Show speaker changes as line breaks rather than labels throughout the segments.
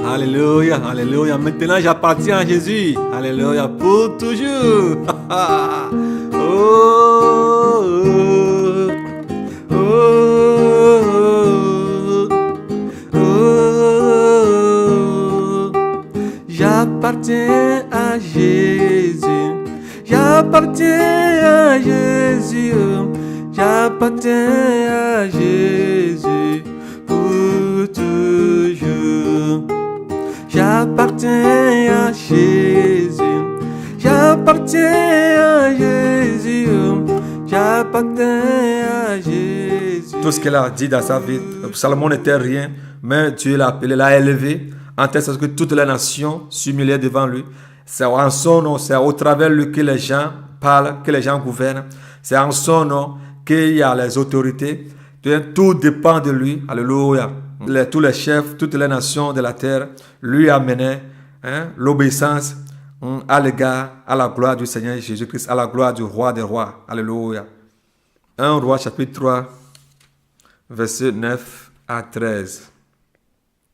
Alléluia, alléluia. Maintenant, j'appartiens à Jésus. Alléluia, pour toujours. Oh, oh, oh, oh. J'appartiens à Jésus. J'appartiens à Jésus. J'appartiens à Jésus pour toujours. J'appartiens à Jésus. J'appartiens à Jésus. J'appartiens à Jésus. Tout ce qu'elle a dit dans sa vie, Salomon n'était rien, mais Dieu l'a appelé, l'a élevé, en telle sorte que toutes les nations s'humiliaient devant lui. C'est en son nom, c'est au travers de lui que les gens parlent, que les gens gouvernent. C'est en son nom qu'il y a les autorités. Tout dépend de lui. Alléluia. Tous les chefs, toutes les nations de la terre lui amenaient l'obéissance à l'égard, à la gloire du Seigneur Jésus-Christ, à la gloire du roi des rois. Alléluia. 1 Roi chapitre 3, versets 9 à 13.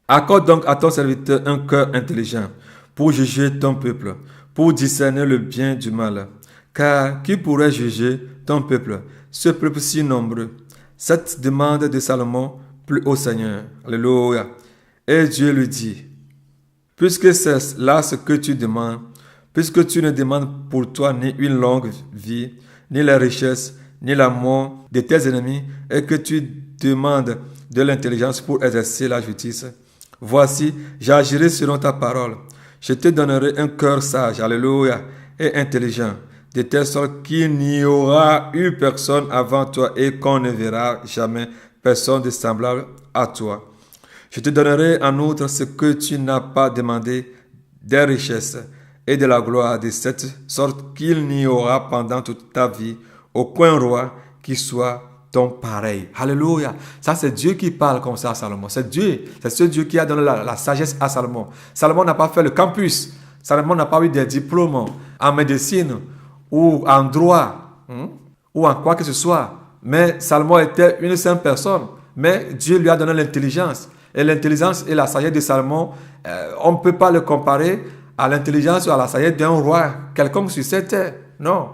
Accorde donc à ton serviteur un cœur intelligent pour juger ton peuple, pour discerner le bien du mal. Car qui pourrait juger ton peuple, ce peuple si nombreux? Cette demande de Salomon plut au Seigneur. Alléluia. Et Dieu lui dit, puisque c'est là ce que tu demandes, puisque tu ne demandes pour toi ni une longue vie, ni la richesse, ni la mort de tes ennemis, et que tu demandes de l'intelligence pour exercer la justice, voici, j'agirai selon ta parole. Je te donnerai un cœur sage, alléluia, et intelligent, de telle sorte qu'il n'y aura eu personne avant toi et qu'on ne verra jamais personne de semblable à toi. Je te donnerai en outre ce que tu n'as pas demandé, des richesses et de la gloire, de cette sorte qu'il n'y aura pendant toute ta vie aucun roi qui soit ton pareil. Alléluia. Ça, c'est Dieu qui parle comme ça à Salomon. C'est Dieu. C'est ce Dieu qui a donné la sagesse à Salomon. Salomon n'a pas fait le campus. Salomon n'a pas eu des diplômes en médecine ou en droit ou en quoi que ce soit. Mais Salomon était une simple personne. Mais Dieu lui a donné l'intelligence. Et l'intelligence et la sagesse de Salomon, on ne peut pas le comparer à l'intelligence ou à la sagesse d'un roi quelconque sur cette terre. Non.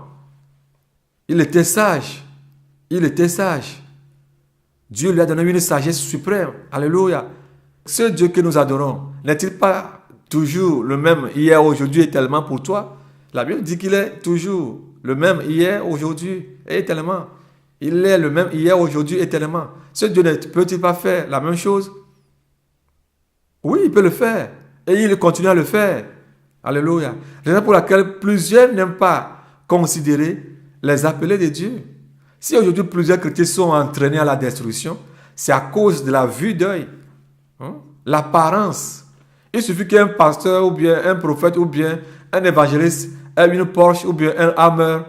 Il était sage. Il était sage. Dieu lui a donné une sagesse suprême. Alléluia. Ce Dieu que nous adorons, n'est-il pas toujours le même hier, aujourd'hui, éternellement pour toi? La Bible dit qu'il est toujours le même hier, aujourd'hui et éternellement. Il est le même hier, aujourd'hui, éternellement. Ce Dieu ne peut-il pas faire la même chose? Oui, il peut le faire. Et il continue à le faire. Alléluia. Raison pour laquelle plusieurs n'aiment pas considérer les appelés de Dieu. Si aujourd'hui plusieurs chrétiens sont entraînés à la destruction, c'est à cause de la vue d'œil, l'apparence. Il suffit qu'un pasteur ou bien un prophète ou bien un évangéliste ait une Porsche ou bien un Hammer,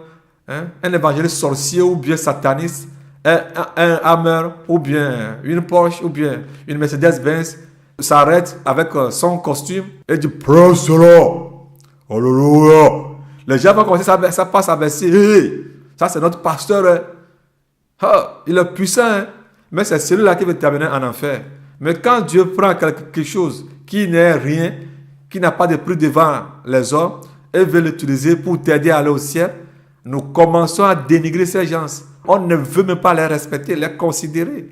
un évangéliste sorcier ou bien sataniste ait un Hammer ou bien une Porsche ou bien une Mercedes-Benz, s'arrête avec son costume et dit « Prends cela! Alléluia! » Les gens vont commencer, ça passe à verser. Hey, ça c'est notre pasteur. Il est puissant, mais c'est celui-là qui veut t'amener en enfer. Mais quand Dieu prend quelque chose qui n'est rien, qui n'a pas de prix devant les hommes, et veut l'utiliser pour t'aider à aller au ciel, nous commençons à dénigrer ces gens. On ne veut même pas les respecter, les considérer.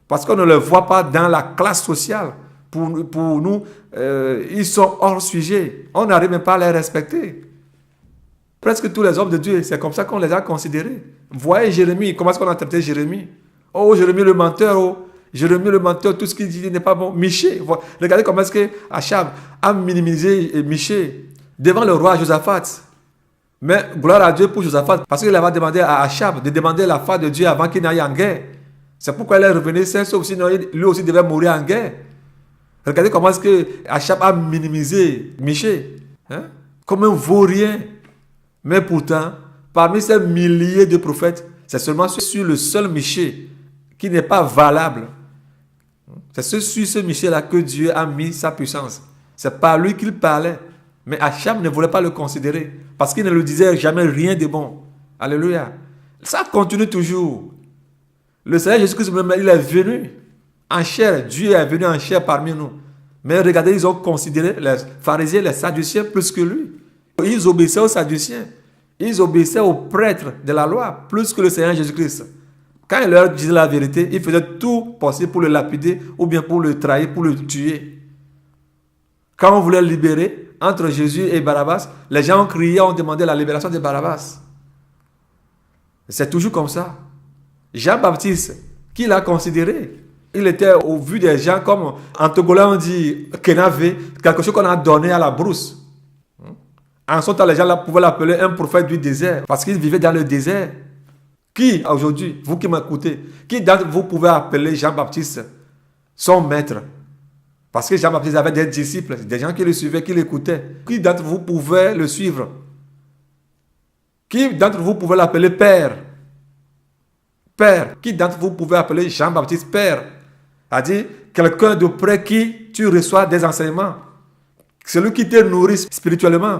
Parce qu'on ne les voit pas dans la classe sociale. Pour nous, ils sont hors sujet. On n'arrive même pas à les respecter. Presque tous les hommes de Dieu, c'est comme ça qu'on les a considérés. Voyez Jérémie, comment est-ce qu'on a traité Jérémie? Oh, Jérémie le menteur, oh. Jérémie le menteur, tout ce qu'il dit n'est pas bon. Michée, regardez comment est-ce que Achab a minimisé Michée devant le roi Josaphat. Mais gloire à Dieu pour Josaphat, parce qu'il avait demandé à Achab de demander la foi de Dieu avant qu'il n'aille en guerre. C'est pourquoi il est revenu sain, sauf sinon lui aussi devait mourir en guerre. Regardez comment est-ce que Achab a minimisé Michée. Comme un vaurien. Mais pourtant, parmi ces milliers de prophètes, c'est seulement sur le seul Michée qui n'est pas valable. C'est sur ce Michée-là que Dieu a mis sa puissance. C'est par lui qu'il parlait. Mais Achab ne voulait pas le considérer parce qu'il ne lui disait jamais rien de bon. Alléluia. Ça continue toujours. Le Seigneur Jésus-Christ, il est venu en chair. Dieu est venu en chair parmi nous. Mais regardez, ils ont considéré les pharisiens, les sadduciens plus que lui. Ils obéissaient aux sadduciens. Ils obéissaient aux prêtres de la loi plus que le Seigneur Jésus-Christ. Quand il leur disait la vérité, ils faisaient tout possible pour le lapider ou bien pour le trahir, pour le tuer. Quand on voulait le libérer, entre Jésus et Barabbas, les gens ont crié, ont demandé la libération de Barabbas. C'est toujours comme ça. Jean-Baptiste, qui l'a considéré? Il était au vu des gens comme, en togolais on dit, kenavé, quelque chose qu'on a donné à la brousse. En son temps, les gens là pouvaient l'appeler un prophète du désert, parce qu'il vivait dans le désert. Qui, aujourd'hui, vous qui m'écoutez, qui d'entre vous pouvez appeler Jean-Baptiste son maître? Parce que Jean-Baptiste avait des disciples, des gens qui le suivaient, qui l'écoutaient. Qui d'entre vous pouvait le suivre? Qui d'entre vous pouvait l'appeler Père? Père. Qui d'entre vous pouvait appeler Jean-Baptiste Père? C'est-à-dire quelqu'un de près qui tu reçois des enseignements. Celui qui te nourrit spirituellement.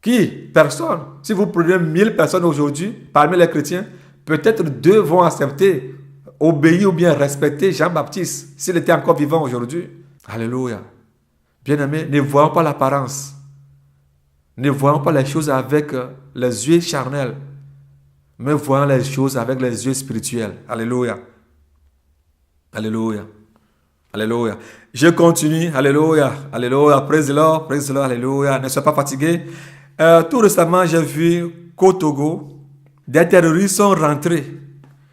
Qui? Personne. Si vous prenez 1000 personnes aujourd'hui, parmi les chrétiens, peut-être 2 vont accepter, obéir ou bien respecter Jean-Baptiste, s'il était encore vivant aujourd'hui. Alléluia. Bien-aimés, ne voyons pas l'apparence. Ne voyons pas les choses avec les yeux charnels, mais voyons les choses avec les yeux spirituels. Alléluia. Alléluia. Alléluia. Je continue. Alléluia. Alléluia. Praise the Lord. Praise the Lord. Alléluia. Ne sois pas fatigué. Tout récemment, j'ai vu qu'au Togo, des terroristes sont rentrés.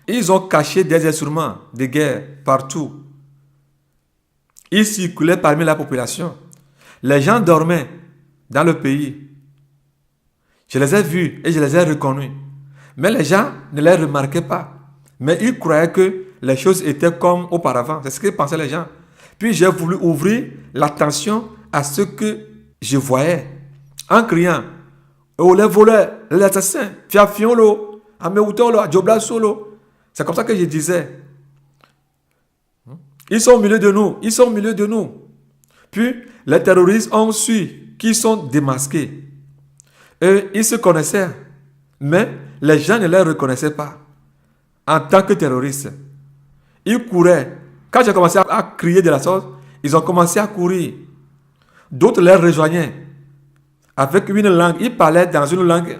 Ils ont caché des instruments de guerre partout. Ils circulaient parmi la population. Les gens dormaient dans le pays. Je les ai vus et je les ai reconnus. Mais les gens ne les remarquaient pas. Mais ils croyaient que les choses étaient comme auparavant. C'est ce que pensaient les gens. Puis j'ai voulu ouvrir l'attention à ce que je voyais. En criant, oh les voleurs, les assassins, fiafiolo, ameutolo, adjobla solo. C'est comme ça que je disais. Ils sont au milieu de nous. Ils sont au milieu de nous. Puis les terroristes ont su qu'ils sont démasqués. Et ils se connaissaient. Mais les gens ne les reconnaissaient pas en tant que terroristes. Ils couraient. Quand j'ai commencé à crier de la sorte, ils ont commencé à courir. D'autres les rejoignaient. Avec une langue. Ils parlaient dans une langue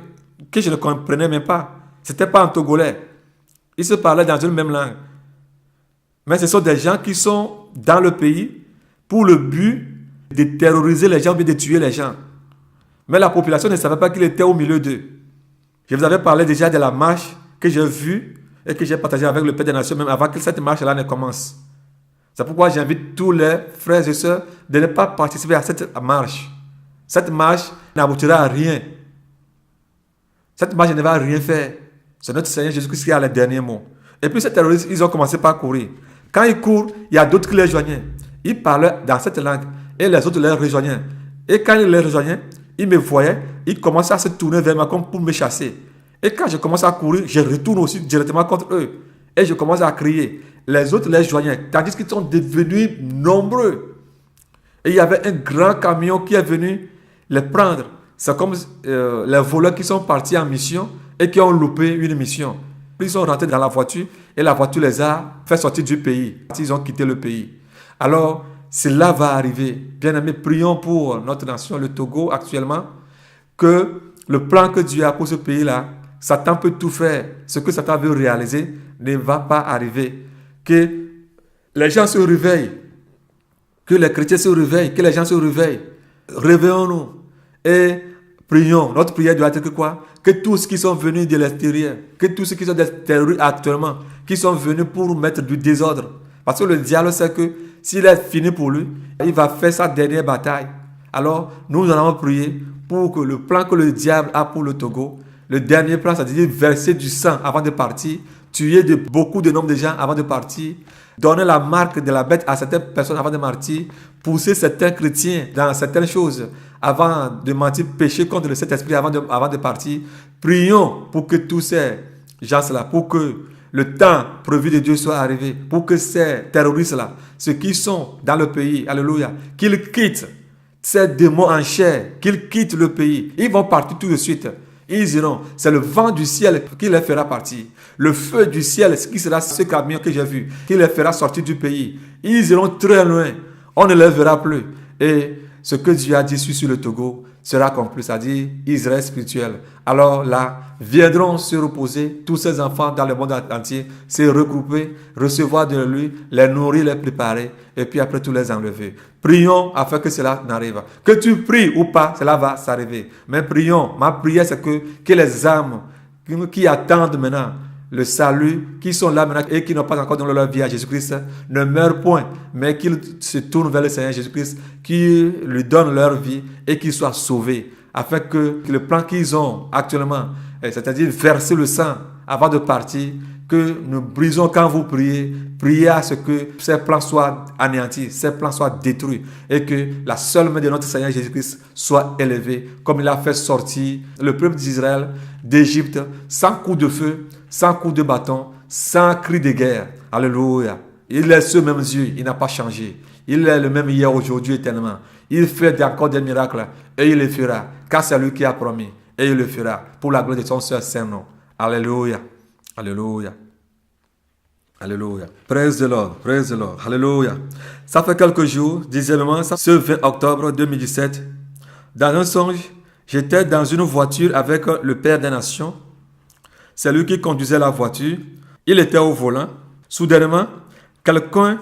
que je ne comprenais même pas. Ce n'était pas en togolais. Ils se parlaient dans une même langue. Mais ce sont des gens qui sont dans le pays pour le but de terroriser les gens ou de tuer les gens. Mais la population ne savait pas qu'il était au milieu d'eux. Je vous avais parlé déjà de la marche que j'ai vue et que j'ai partagée avec le Père des Nations même avant que cette marche-là ne commence. C'est pourquoi j'invite tous les frères et sœurs de ne pas participer à cette marche. Cette marche n'aboutira à rien. Cette marche ne va rien faire. C'est notre Seigneur Jésus-Christ qui a les derniers mots. Et puis ces terroristes, ils ont commencé par courir. Quand ils courent, il y a d'autres qui les rejoignaient. Ils parlaient dans cette langue et les autres les rejoignaient. Et quand ils les rejoignaient, ils me voyaient, ils commençaient à se tourner vers moi comme pour me chasser. Et quand je commence à courir, je retourne aussi directement contre eux. Et je commence à crier. Les autres les joignaient, tandis qu'ils sont devenus nombreux. Et il y avait un grand camion qui est venu les prendre. C'est comme les voleurs qui sont partis en mission et qui ont loupé une mission. Ils sont rentrés dans la voiture et la voiture les a fait sortir du pays. Ils ont quitté le pays. Alors, cela va arriver. Bien-aimés, prions pour notre nation, le Togo actuellement, que le plan que Dieu a pour ce pays-là, Satan peut tout faire. Ce que Satan veut réaliser ne va pas arriver. Que les gens se réveillent. Que les chrétiens se réveillent. Que les gens se réveillent. Réveillons-nous et prions. Notre prière doit être que quoi? Que tous ceux qui sont venus de l'extérieur, que tous ceux qui sont des terroristes actuellement, qui sont venus pour mettre du désordre. Parce que le diable sait que s'il est fini pour lui, il va faire sa dernière bataille. Alors, nous allons prier pour que le plan que le diable a pour le Togo, le dernier plan, c'est-à-dire verser du sang avant de partir, tuer beaucoup de nombre de gens avant de partir, donner la marque de la bête à certaines personnes avant de partir, pousser certains chrétiens dans certaines choses avant de mentir, pécher contre le Saint-Esprit avant de partir. Prions pour que tous ces gens-là, pour que le temps prévu de Dieu soit arrivé, pour que ces terroristes-là, ceux qui sont dans le pays, alléluia, qu'ils quittent ces démons en chair, qu'ils quittent le pays. Ils vont partir tout de suite. Ils iront. C'est le vent du ciel qui les fera partir. Le feu du ciel, ce qui sera ce camion que j'ai vu, qui les fera sortir du pays. Ils iront très loin. On ne les verra plus. Et ce que Dieu a dit sur le Togo sera accompli, c'est-à-dire Israël spirituel. Alors là, viendront se reposer tous ces enfants dans le monde entier, se regrouper, recevoir de lui, les nourrir, les préparer, et puis après tout les enlever. Prions afin que cela n'arrive. Que tu pries ou pas, cela va s'arriver. Mais prions. Ma prière, c'est que les âmes qui attendent maintenant le salut, qui sont là maintenant et qui n'ont pas encore donné leur vie à Jésus-Christ, ne meurent point, mais qu'ils se tournent vers le Seigneur Jésus-Christ, qui lui donne leur vie et qu'ils soient sauvés, afin que le plan qu'ils ont actuellement, c'est-à-dire verser le sang avant de partir, que nous brisons quand vous priez, priez à ce que ces plans soient anéantis, ces plans soient détruits, et que la seule main de notre Seigneur Jésus-Christ soit élevée, comme il a fait sortir le peuple d'Israël d'Égypte sans coup de feu, sans coup de bâton, sans cri de guerre. Alléluia. Il est ce même Dieu, il n'a pas changé. Il est le même hier, aujourd'hui, éternellement. Il fait encore des miracles et il le fera, car c'est lui qui a promis et il le fera pour la gloire de son seul saint nom. Alléluia. Alléluia. Alléluia. Praise the Lord. Praise the Lord. Alléluia. Ça fait quelques jours, dixièmement, ce 20 octobre 2017, dans un songe, j'étais dans une voiture avec le Père des Nations. C'est lui qui conduisait la voiture. Il était au volant. Soudainement, quelqu'un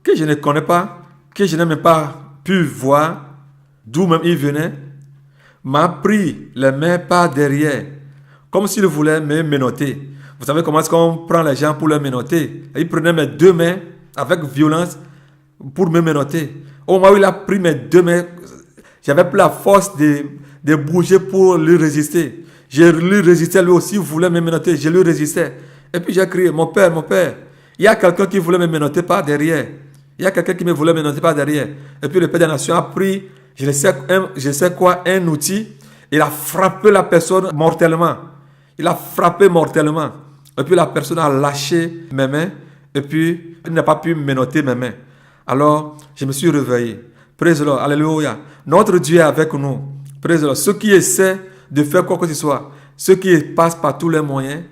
que je ne connais pas, que je n'ai même pas pu voir, d'où même il venait, m'a pris les mains par derrière, comme s'il voulait me menotter. Vous savez comment est-ce qu'on prend les gens pour les menotter? Il prenait mes deux mains avec violence pour me menotter. Au moment où il a pris mes deux mains, j'avais plus la force de bouger pour lui résister. Je lui résistais, lui aussi voulait me menotter. Je lui résistais. Et puis j'ai crié, mon père, il y a quelqu'un qui voulait me menotter par derrière. Il y a quelqu'un qui me voulait menotter par derrière. Et puis le Père des Nations a pris, je sais quoi, un outil. Il a frappé la personne mortellement. Il a frappé mortellement. Et puis la personne a lâché mes mains. Et puis il n'a pas pu menotter mes mains. Alors je me suis réveillé. Praise the Lord. Alléluia. Notre Dieu est avec nous. Praise the Lord. Ceux qui essaient de faire quoi que ce soit, ceux qui passent par tous les moyens,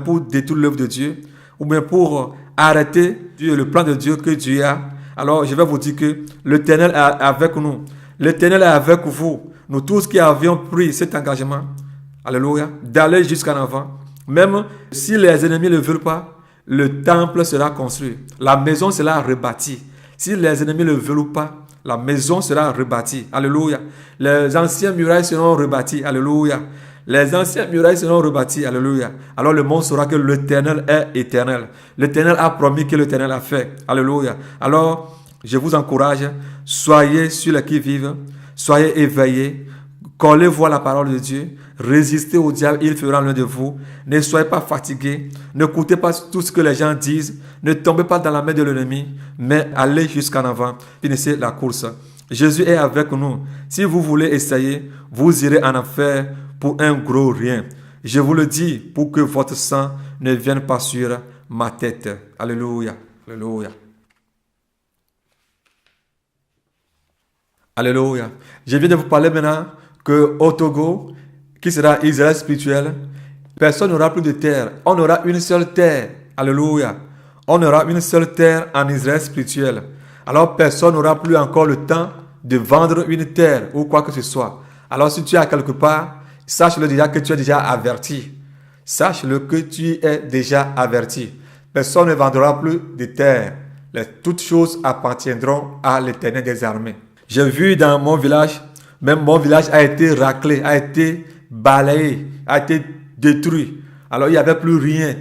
pour détruire l'œuvre de Dieu, ou bien pour arrêter le plan de Dieu que Dieu a. Alors je vais vous dire que l'Éternel est avec nous. L'Éternel est avec vous. Nous tous qui avions pris cet engagement, alléluia, d'aller jusqu'en avant. Même si les ennemis ne le veulent pas, le temple sera construit. La maison sera rebâtie. Si les ennemis ne le veulent pas, la maison sera rebâtie. Alléluia. Les anciennes murailles seront rebâties. Alléluia. Les anciennes murailles seront rebâties. Alléluia. Alors le monde saura que l'Éternel est éternel. L'Éternel a promis que l'Éternel a fait. Alléluia. Alors, je vous encourage, soyez sur les qui-vive, soyez éveillés, collez-vous à la parole de Dieu, résistez au diable, il fera l'un de vous. Ne soyez pas fatigués, n'écoutez pas tout ce que les gens disent, ne tombez pas dans la main de l'ennemi, mais allez jusqu'en avant, finissez la course. Jésus est avec nous. Si vous voulez essayer, vous irez en enfer pour un gros rien. Je vous le dis pour que votre sang ne vienne pas sur ma tête. Alléluia. Alléluia. Alléluia. Je viens de vous parler maintenant qu'au Togo, qui sera Israël spirituel, personne n'aura plus de terre. On aura une seule terre. Alléluia. On aura une seule terre en Israël spirituel. Alors personne n'aura plus encore le temps de vendre une terre ou quoi que ce soit. Alors si tu es quelque part, sache-le déjà que tu es déjà averti. Sache-le que tu es déjà averti. Personne ne vendra plus de terre. Toutes choses appartiendront à l'Éternel des armées. J'ai vu dans mon village, même mon village a été raclé, a été balayé, a été détruit. Alors il n'y avait plus rien.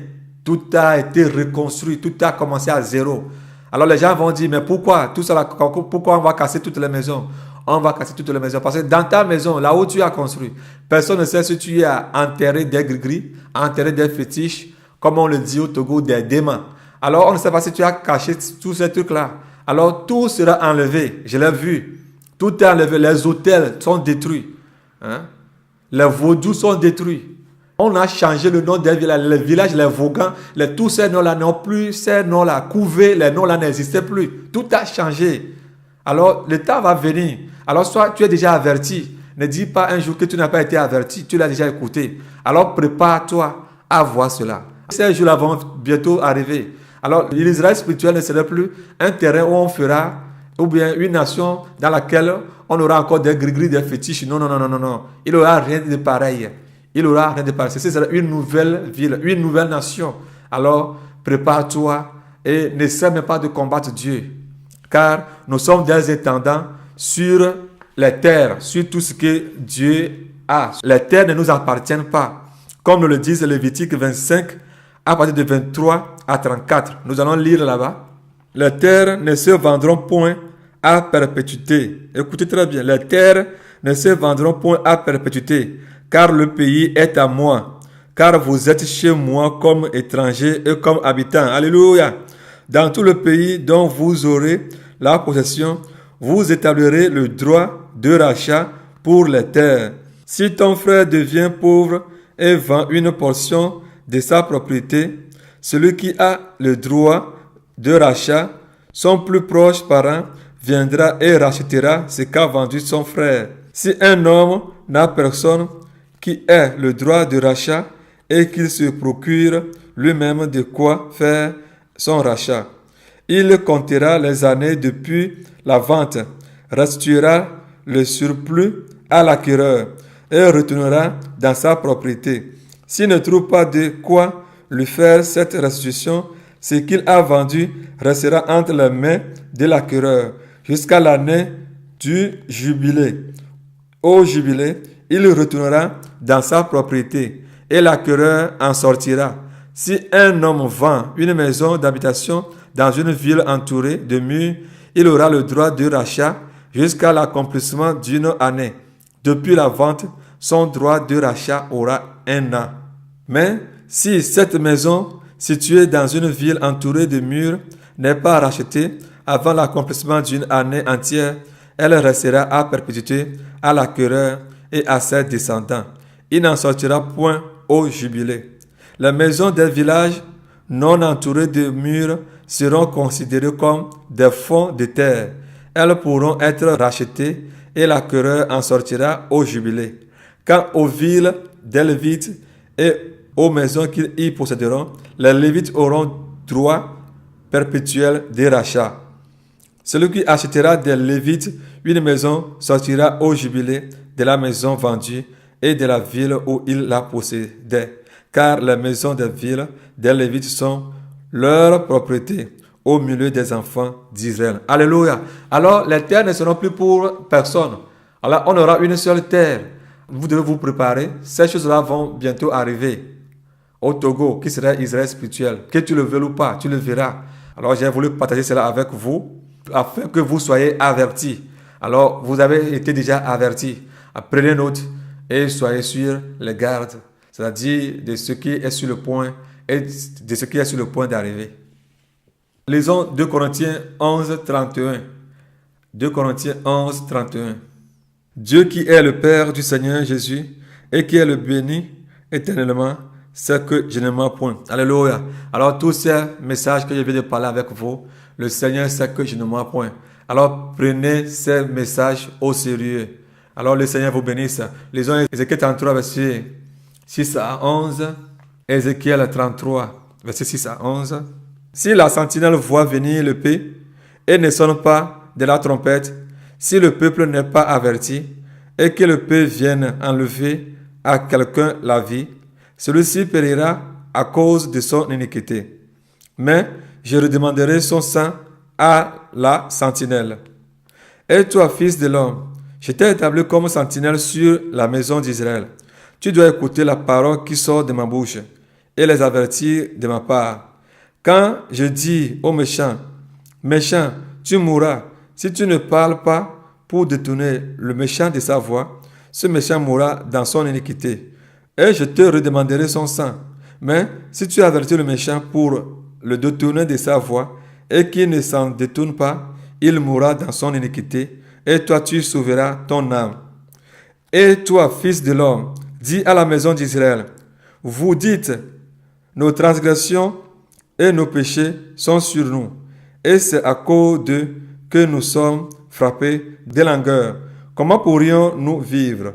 Tout a été reconstruit, tout a commencé à zéro. Alors les gens vont dire, mais pourquoi tout ça, pourquoi on va casser toutes les maisons? On va casser toutes les maisons. Parce que dans ta maison, là où tu as construit, personne ne sait si tu as enterré des gris-gris, enterré des fétiches, comme on le dit au Togo, des démons. Alors on ne sait pas si tu as caché tous ces trucs-là. Alors tout sera enlevé. Je l'ai vu. Tout est enlevé. Les hôtels sont détruits. Les vaudous sont détruits. On a changé le nom des villages. Les villages, les Vaugans, tous ces noms-là n'ont plus, ces noms-là, Couvé, les noms-là n'existaient plus. Tout a changé. Alors, le temps va venir. Alors, soit tu es déjà averti. Ne dis pas un jour que tu n'as pas été averti. Tu l'as déjà écouté. Alors, prépare-toi à voir cela. Ces jours-là vont bientôt arriver. Alors, l'Israël spirituel ne serait plus un terrain où on fera, ou bien une nation dans laquelle on aura encore des gris-gris, des fétiches. Non, non, non, non, non, non. Il n'y aura rien de pareil. Il n'y aura rien de pareil. Ce sera une nouvelle ville, une nouvelle nation. Alors, prépare-toi et n'essaie même pas de combattre Dieu. Car nous sommes des intendants sur les terres, sur tout ce que Dieu a. Les terres ne nous appartiennent pas. Comme nous le disent Lévitique 25, à partir de 23 à 34. Nous allons lire là-bas. Les terres ne se vendront point à perpétuité. Écoutez très bien. Les terres ne se vendront point à perpétuité, car le pays est à moi. Car vous êtes chez moi comme étrangers et comme habitants. Alléluia. Dans tout le pays dont vous aurez la possession, vous établirez le droit de rachat pour les terres. Si ton frère devient pauvre et vend une portion de sa propriété, celui qui a le droit de rachat, son plus proche parent, viendra et rachètera ce qu'a vendu son frère. Si un homme n'a personne qui ait le droit de rachat et qu'il se procure lui-même de quoi faire son rachat, il comptera les années depuis la vente, restituera le surplus à l'acquéreur et retournera dans sa propriété. S'il ne trouve pas de quoi lui faire cette restitution, ce qu'il a vendu restera entre les mains de l'acquéreur jusqu'à l'année du jubilé. Au jubilé, il retournera dans sa propriété et l'acquéreur en sortira. Si un homme vend une maison d'habitation dans une ville entourée de murs, il aura le droit de rachat jusqu'à l'accomplissement d'une année. Depuis la vente, son droit de rachat aura 1 an. Mais si cette maison, située dans une ville entourée de murs, n'est pas rachetée avant l'accomplissement d'une année entière, elle restera à perpétuité à l'acquéreur et à ses descendants. Il n'en sortira point au jubilé. Les maisons des villages non entourées de murs seront considérées comme des fonds de terre. Elles pourront être rachetées et l'acquéreur en sortira au jubilé. Quant aux villes des Lévites et aux maisons qu'ils y posséderont, les Lévites auront droit perpétuel de rachat. Celui qui achètera des Lévites une maison sortira au jubilé de la maison vendue et de la ville où il la possédait, car les maisons des villes des Lévites sont leur propriété au milieu des enfants d'Israël. Alléluia. Alors, les terres ne seront plus pour personne. Alors, on aura une seule terre. Vous devez vous préparer. Ces choses-là vont bientôt arriver au Togo, qui sera Israël spirituel. Que tu le veuilles ou pas, tu le verras. Alors, j'ai voulu partager cela avec vous, afin que vous soyez avertis. Alors, vous avez été déjà avertis. Prenez note et soyez sur les gardes, c'est-à-dire de ce qui est sur le point et de ce qui est sur le point d'arriver. Lisons 2 Corinthiens 11, 31. 2 Corinthiens 11, 31. Dieu qui est le Père du Seigneur Jésus et qui est le béni éternellement, c'est que je ne mens point. Alléluia. Alors tous ces messages que je viens de parler avec vous, le Seigneur sait que je ne mens point. Alors prenez ces messages au sérieux. Alors le Seigneur vous bénisse. Lisons Ézéchiel 33, verset 6 à 11. Ézéchiel 33, verset 6 à 11. Si la sentinelle voit venir l'épée et ne sonne pas de la trompette, si le peuple n'est pas averti et que l'épée vienne enlever à quelqu'un la vie, celui-ci périra à cause de son iniquité. Mais je redemanderai son sang à la sentinelle. Et toi, fils de l'homme, je t'ai établi comme sentinelle sur la maison d'Israël. Tu dois écouter la parole qui sort de ma bouche et les avertir de ma part. Quand je dis au méchant, méchant, tu mourras, si tu ne parles pas pour détourner le méchant de sa voie, ce méchant mourra dans son iniquité. Et je te redemanderai son sang. Mais si tu avertis le méchant pour le détourner de sa voie et qu'il ne s'en détourne pas, il mourra dans son iniquité, et toi tu sauveras ton âme. Et toi, fils de l'homme, dis à la maison d'Israël, vous dites, nos transgressions et nos péchés sont sur nous, et c'est à cause d'eux que nous sommes frappés de langueur. Comment pourrions-nous vivre?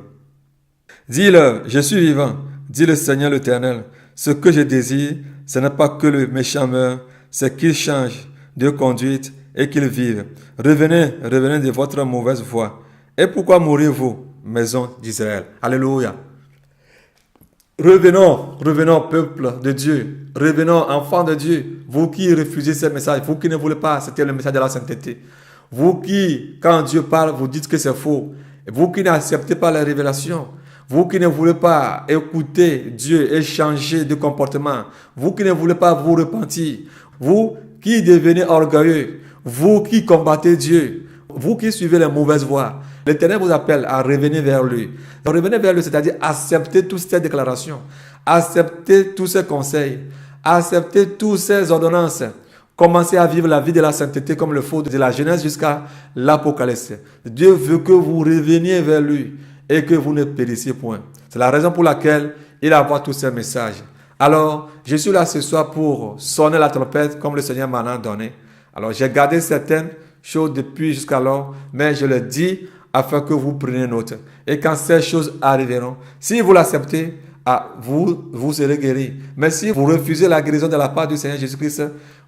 Dis-leur, je suis vivant, dit le Seigneur l'Éternel. Ce que je désire, ce n'est pas que le méchant meure, c'est qu'ils changent de conduite et qu'ils vivent. Revenez, revenez de votre mauvaise voie. Et pourquoi mourrez-vous, maison d'Israël? Alléluia. Revenons, revenons, peuple de Dieu. Revenons, enfants de Dieu. Vous qui refusez ce message, vous qui ne voulez pas accepter le message de la sainteté. Vous qui, quand Dieu parle, vous dites que c'est faux. Vous qui n'acceptez pas la révélation. Vous qui ne voulez pas écouter Dieu et changer de comportement. Vous qui ne voulez pas vous repentir. Vous qui devenez orgueilleux. Vous qui combattez Dieu. Vous qui suivez les mauvaises voies. L'Éternel vous appelle à revenir vers lui. Revenir vers lui, c'est-à-dire accepter toutes ces déclarations. Accepter tous ces conseils. Accepter toutes ces ordonnances. Commencez à vivre la vie de la sainteté comme le faut de la Genèse jusqu'à l'Apocalypse. Dieu veut que vous reveniez vers lui et que vous ne périssiez point. C'est la raison pour laquelle il envoie tous ces messages. Alors, je suis là ce soir pour sonner la trompette comme le Seigneur m'en a donné. Alors, j'ai gardé certaines choses depuis jusqu'alors, mais je le dis afin que vous preniez note. Et quand ces choses arriveront, si vous l'acceptez, vous serez guéri. Mais si vous refusez la guérison de la part du Seigneur Jésus-Christ,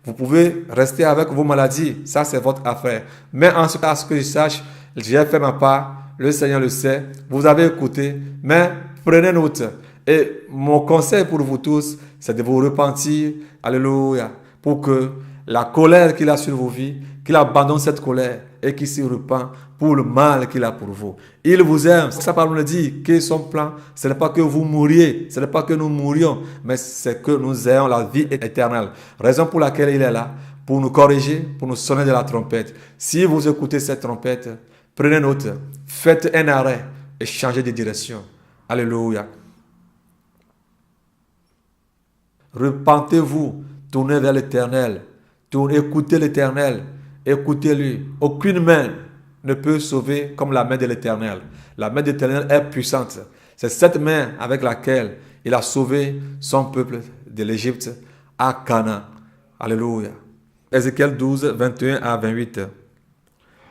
vous pouvez rester avec vos maladies. Ça, c'est votre affaire. Mais en ce cas, à ce que je sache, j'ai fait ma part. Le Seigneur le sait. Vous avez écouté. Mais prenez note. Et mon conseil pour vous tous, c'est de vous repentir. Alléluia. Pour que la colère qu'il a sur vos vies, qu'il abandonne cette colère et qu'il s'y repent pour le mal qu'il a pour vous. Il vous aime. Sa parole nous dit que son plan, ce n'est pas que vous mouriez, ce n'est pas que nous mourions, mais c'est que nous ayons la vie éternelle. Raison pour laquelle il est là, pour nous corriger, pour nous sonner de la trompette. Si vous écoutez cette trompette, prenez note, faites un arrêt et changez de direction. Alléluia. Repentez-vous, tournez vers l'Éternel, écoutez l'Éternel, écoutez-lui. Aucune main ne peut sauver comme la main de l'Éternel. La main de l'Éternel est puissante. C'est cette main avec laquelle il a sauvé son peuple de l'Égypte à Canaan. Alléluia. Ézéchiel 12, 21 à 28.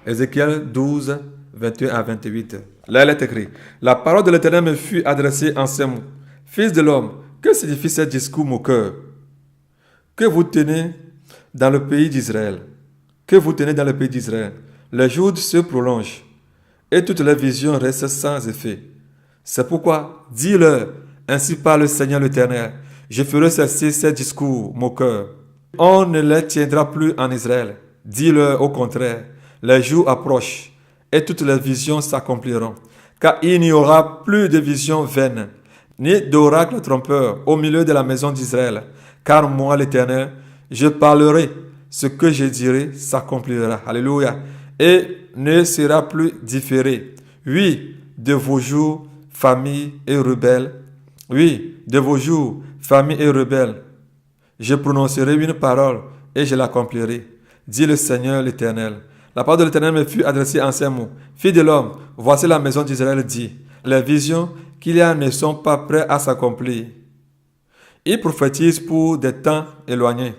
Ézéchiel 12, 21 à 28. Là, il est écrit: la parole de l'Éternel me fut adressée en ces mots. Fils de l'homme, que signifie ce discours moqueur que vous tenez dans le pays d'Israël? Que vous tenez dans le pays d'Israël? Les jours se prolongent et toutes les visions restent sans effet. C'est pourquoi, dis-leur, ainsi parle le Seigneur l'Éternel, je ferai cesser ces discours moqueurs. On ne les tiendra plus en Israël. Dis-leur au contraire, les jours approchent et toutes les visions s'accompliront. Car il n'y aura plus de visions vaines, ni d'oracle trompeur au milieu de la maison d'Israël. Car moi, l'Éternel, je parlerai, ce que je dirai s'accomplira. Alléluia. Et ne sera plus différé. Oui, de vos jours, famille et rebelles. Oui, de vos jours, famille et rebelles. Je prononcerai une parole et je l'accomplirai, dit le Seigneur l'Éternel. La parole de l'Éternel me fut adressée en ces mots. Fille de l'homme, voici la maison d'Israël dit. Les visions qu'il y a ne sont pas prêtes à s'accomplir. Ils prophétisent pour des temps éloignés.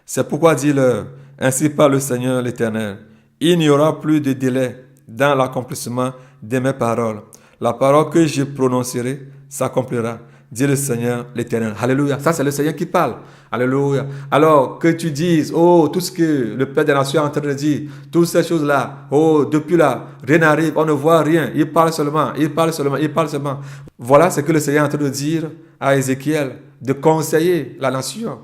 C'est pourquoi dis-leur, ainsi parle le Seigneur l'Éternel. Il n'y aura plus de délai dans l'accomplissement de mes paroles. La parole que je prononcerai s'accomplira, dit le Seigneur l'Éternel. Alléluia. Ça, c'est le Seigneur qui parle. Alléluia. Alors que tu dises, oh, tout ce que le Père des Nations est en train de dire, toutes ces choses-là, oh, depuis là, rien n'arrive, on ne voit rien. Il parle seulement, il parle seulement, il parle seulement. Voilà ce que le Seigneur est en train de dire à Ézéchiel, de conseiller la nation.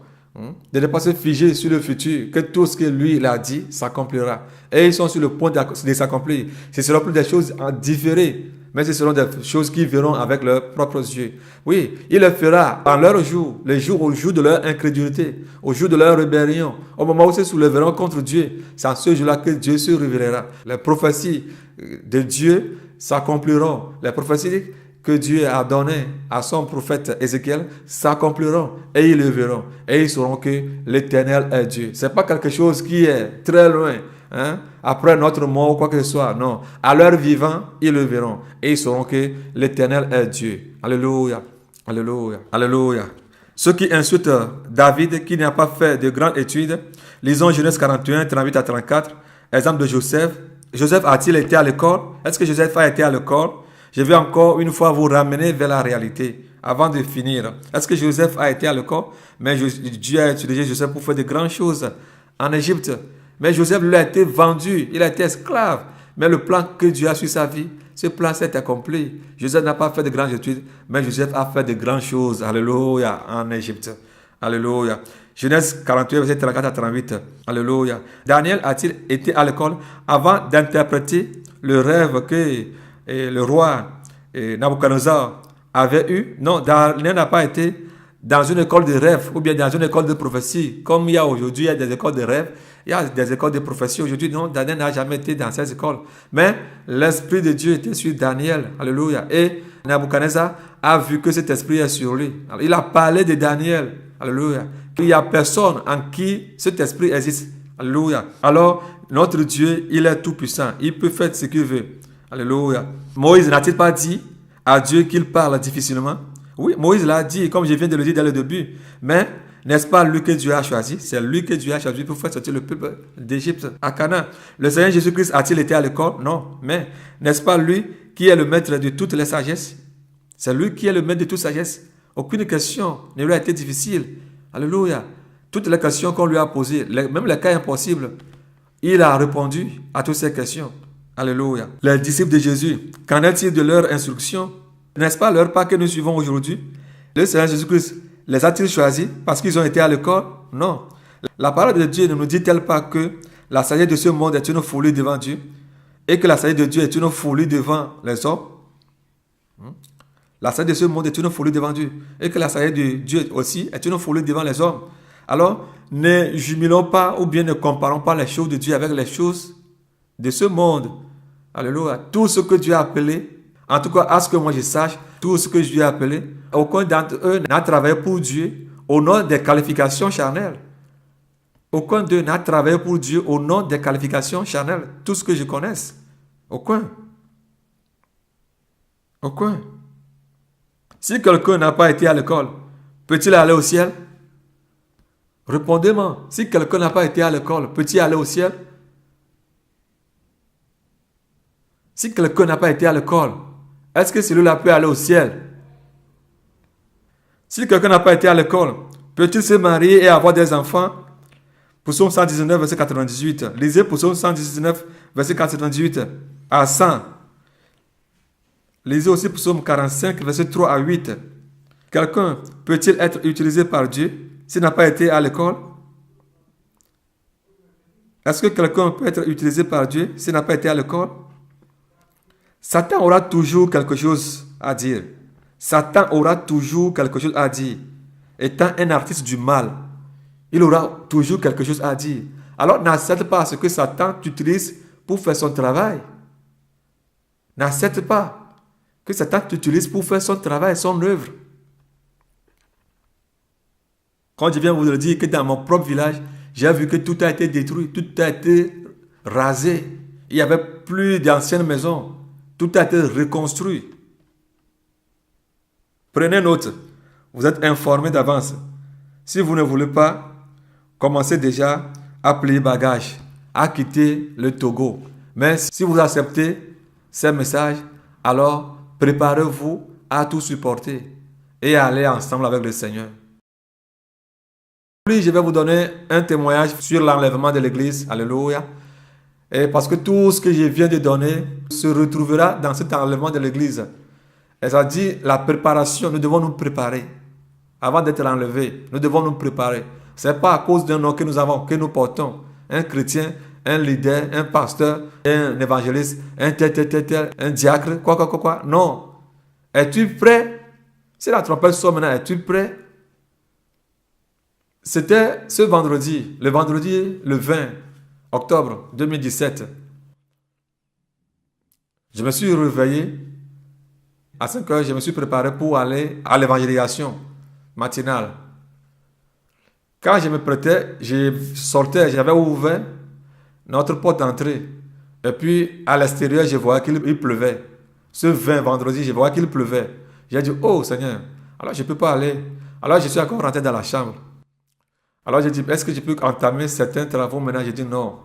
De ne pas se figer sur le futur, que tout ce que lui il a dit s'accomplira. Et ils sont sur le point de s'accomplir. Ce ne seront plus des choses différées, mais ce seront des choses qu'ils verront avec leurs propres yeux. Oui, il le fera en leur jour, les jours au jour de leur incrédulité, au jour de leur rébellion, au moment où ils se soulèveront contre Dieu. C'est à ce jour-là que Dieu se révélera. Les prophéties de Dieu s'accompliront. Les prophéties que Dieu a donné à son prophète Ézéchiel s'accompliront et ils le verront et ils sauront que l'Éternel est Dieu. Ce n'est pas quelque chose qui est très loin, après notre mort ou quoi que ce soit. Non, à leur vivant, ils le verront et ils sauront que l'Éternel est Dieu. Alléluia, alléluia, alléluia. Ceux qui insultent David, qui n'a pas fait de grandes études, lisons Genèse 41, 38 à 34, exemple de Joseph. Joseph a-t-il été à l'école? Est-ce que Joseph a été à l'école? Je vais encore une fois vous ramener vers la réalité. avant de finir. Est-ce que Joseph a été à l'école? Mais Dieu a utilisé Joseph pour faire de grandes choses en Égypte. Mais Joseph lui a été vendu, il a été esclave. Mais le plan que Dieu a sur sa vie, ce plan s'est accompli. Joseph n'a pas fait de grandes études, mais Joseph a fait de grandes choses. Alléluia, en Égypte. Alléluia. Genèse 48, verset 34 à 38. Alléluia. Daniel a-t-il été à l'école avant d'interpréter le rêve que le roi Nabuchodonosor avait eu? Non, Daniel n'a pas été dans une école de rêve ou bien dans une école de prophétie. Comme il y a aujourd'hui, il y a des écoles de rêve, il y a des écoles de prophétie. Aujourd'hui, non, Daniel n'a jamais été dans ces écoles. Mais l'Esprit de Dieu était sur Daniel. Alléluia. Et Nabuchodonosor a vu que cet esprit est sur lui. Alors, il a parlé de Daniel. Alléluia. Il n'y a personne en qui cet esprit existe. Alléluia. Alors, notre Dieu, il est tout puissant. Il peut faire ce qu'il veut. Alléluia. Moïse n'a-t-il pas dit à Dieu qu'il parle difficilement? Oui, Moïse l'a dit, comme je viens de le dire dès le début. Mais n'est-ce pas lui que Dieu a choisi? C'est lui que Dieu a choisi pour faire sortir le peuple d'Égypte à Canaan. Le Seigneur Jésus-Christ a-t-il été à l'école? Non. Mais n'est-ce pas lui qui est le maître de toutes les sagesses? C'est lui qui est le maître de toute sagesse. Aucune question ne lui a été difficile. Alléluia. Toutes les questions qu'on lui a posées, même les cas impossibles, il a répondu à toutes ces questions. Alléluia. Les disciples de Jésus, qu'en est-il de leur instruction? N'est-ce pas leur pas que nous suivons aujourd'hui? Le Seigneur Jésus-Christ les a-t-il choisis parce qu'ils ont été à l'école? Non. La parole de Dieu ne nous dit-elle pas que la sagesse de ce monde est une folie devant Dieu et que la sagesse de Dieu est une folie devant les hommes? La sagesse de ce monde est une folie devant Dieu et que la sagesse de Dieu aussi est une folie devant les hommes. Alors, ne jumelons pas ou bien ne comparons pas les choses de Dieu avec les choses de ce monde. Alléluia. Tout ce que Dieu a appelé, en tout cas, à ce que moi je sache, tout ce que Dieu a appelé, aucun d'entre eux n'a travaillé pour Dieu au nom des qualifications charnelles. Aucun d'eux n'a travaillé pour Dieu au nom des qualifications charnelles. Tout ce que je connaisse. Aucun. Aucun. Si quelqu'un n'a pas été à l'école, peut-il aller au ciel? Répondez-moi. Si quelqu'un n'a pas été à l'école, peut-il aller au ciel? Si quelqu'un n'a pas été à l'école, est-ce que celui-là peut aller au ciel? Si quelqu'un n'a pas été à l'école, peut-il se marier et avoir des enfants? Psaume 119, verset 98. Lisez Psaume 119, verset 98 à 100. Lisez aussi Psaume 45, verset 3 à 8. Quelqu'un peut-il être utilisé par Dieu s'il n'a pas été à l'école? Est-ce que quelqu'un peut être utilisé par Dieu s'il n'a pas été à l'école? Satan aura toujours quelque chose à dire. Satan aura toujours quelque chose à dire. Étant un artiste du mal, il aura toujours quelque chose à dire. Alors n'accepte pas ce que Satan t'utilise pour faire son travail. N'accepte pas que Satan t'utilise pour faire son travail, son œuvre. Quand je viens vous le dire que dans mon propre village, j'ai vu que tout a été détruit, tout a été rasé. Il n'y avait plus d'anciennes maisons. Tout a été reconstruit. Prenez note. Vous êtes informés d'avance. Si vous ne voulez pas, commencez déjà à plier bagage, à quitter le Togo. Mais si vous acceptez ces messages, alors préparez-vous à tout supporter et à aller ensemble avec le Seigneur. Puis je vais vous donner un témoignage sur l'enlèvement de l'église. Alléluia. Et parce que tout ce que je viens de donner se retrouvera dans cet enlèvement de l'église. Et ça dit la préparation, nous devons nous préparer. Avant d'être enlevés, nous devons nous préparer. Ce n'est pas à cause d'un nom que nous avons, que nous portons. Un chrétien, un leader, un pasteur, un évangéliste, un tel, un diacre, quoi. Non. Es-tu prêt? Si la trompette sonne maintenant, es-tu prêt? C'était ce vendredi, le vendredi le 20 octobre 2017. Je me suis réveillé. À 5 heures, je me suis préparé pour aller à l'évangélisation matinale. Quand je me prêtais, je sortais, j'avais ouvert notre porte d'entrée. Et puis, à l'extérieur, je voyais qu'il pleuvait. Ce 20 vendredi, je voyais qu'il pleuvait. J'ai dit, oh Seigneur, alors je ne peux pas aller. Alors, je suis encore rentré dans la chambre. Alors, j'ai dit, est-ce que je peux entamer certains travaux maintenant? J'ai dit, non.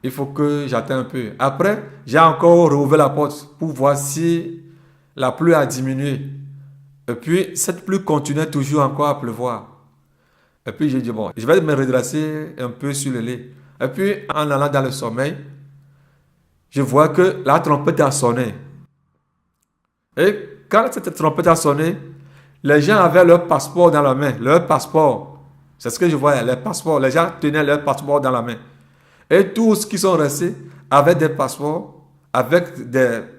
Il faut que j'attende un peu. Après, j'ai encore rouvert la porte pour voir si la pluie a diminué. Et puis, cette pluie continuait toujours encore à pleuvoir. Et puis, j'ai dit, bon, je vais me redresser un peu sur le lit. Et puis, en allant dans le sommeil, je vois que la trompette a sonné. Et quand cette trompette a sonné, les gens avaient leur passeport dans la main. Leur passeport. C'est ce que je voyais, les passeports. Les gens tenaient leur passeport dans la main. Et tous qui sont restés avaient des passeports,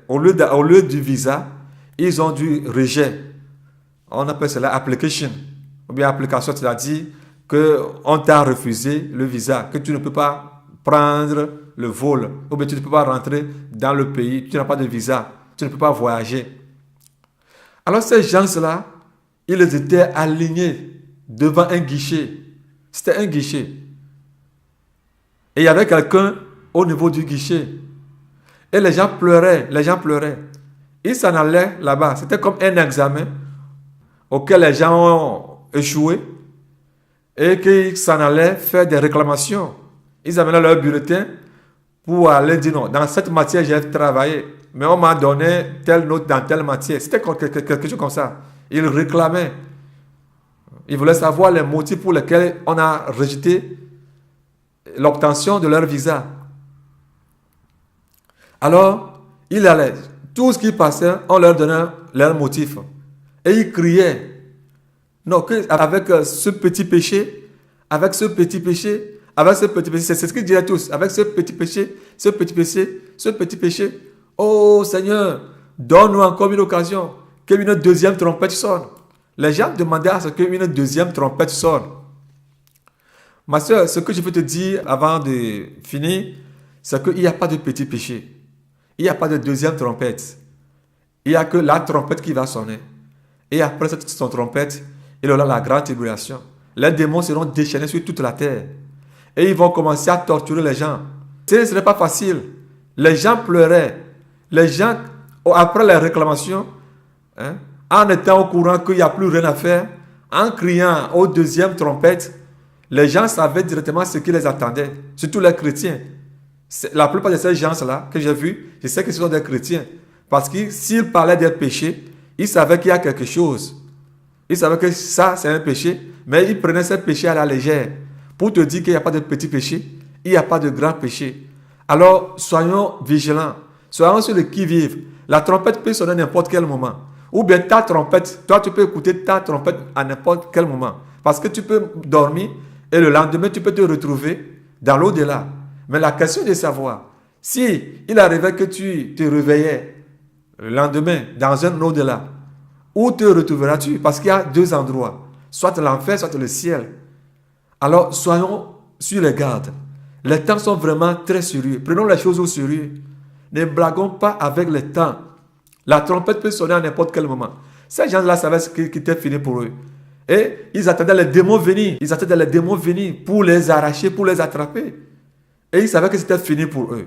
au lieu du visa, ils ont du rejet. On appelle cela application. Ou bien application, c'est-à-dire qu'on t'a refusé le visa, que tu ne peux pas prendre le vol, ou bien tu ne peux pas rentrer dans le pays, tu n'as pas de visa, tu ne peux pas voyager. Alors ces gens-là, ils étaient alignés devant un guichet. C'était un guichet. Et il y avait quelqu'un au niveau du guichet. Et les gens pleuraient, Ils s'en allaient là-bas. C'était comme un examen auquel les gens ont échoué et qu'ils s'en allaient faire des réclamations. Ils amenaient leur bulletin pour aller dire non, dans cette matière j'ai travaillé, mais on m'a donné telle note dans telle matière. C'était quelque chose comme ça. Ils réclamaient. Ils voulaient savoir les motifs pour lesquels on a rejeté l'obtention de leur visa. Alors, ils allaient. Tout ce qui passait, on leur donnait leurs motifs. Et ils criaient. Non, avec ce petit péché, c'est ce qu'ils disaient tous. Avec ce petit péché, oh Seigneur, donne-nous encore une occasion, qu'une deuxième trompette sonne. Les gens demandaient à ce qu'une deuxième trompette sonne. Ma soeur, ce que je veux te dire avant de finir, c'est qu'il n'y a pas de petit péché. Il n'y a pas de deuxième trompette. Il n'y a que la trompette qui va sonner. Et après cette trompette, il y aura la grande tribulation. Les démons seront déchaînés sur toute la terre. Et ils vont commencer à torturer les gens. Ce ne serait pas facile. Les gens pleuraient. Les gens, après les réclamations, en étant au courant qu'il n'y a plus rien à faire, en criant aux deuxième trompette, les gens savaient directement ce qui les attendait. Surtout les chrétiens. La plupart de ces gens-là que j'ai vus, je sais que ce sont des chrétiens. Parce que s'ils parlaient des péchés, ils savaient qu'il y a quelque chose. Ils savaient que ça, c'est un péché, mais ils prenaient ce péché à la légère. Pour te dire qu'il n'y a pas de petit péché, il n'y a pas de grand péché. Alors, soyons vigilants. Soyons sur le qui-vive. La trompette peut sonner à n'importe quel moment. Ou bien ta trompette, toi tu peux écouter ta trompette à n'importe quel moment. Parce que tu peux dormir et le lendemain tu peux te retrouver dans l'au-delà. Mais la question est de savoir, si il arrivait que tu te réveillais le lendemain dans un au-delà, où te retrouveras-tu? Parce qu'il y a deux endroits, soit l'enfer, soit le ciel. Alors soyons sur les gardes. Les temps sont vraiment très sérieux. Prenons les choses au sérieux. Ne blaguons pas avec les temps. La trompette peut sonner à n'importe quel moment. Ces gens-là savaient ce qui était fini pour eux. Et ils attendaient les démons venir. Ils attendaient les démons venir pour les arracher, pour les attraper. Et ils savaient que c'était fini pour eux.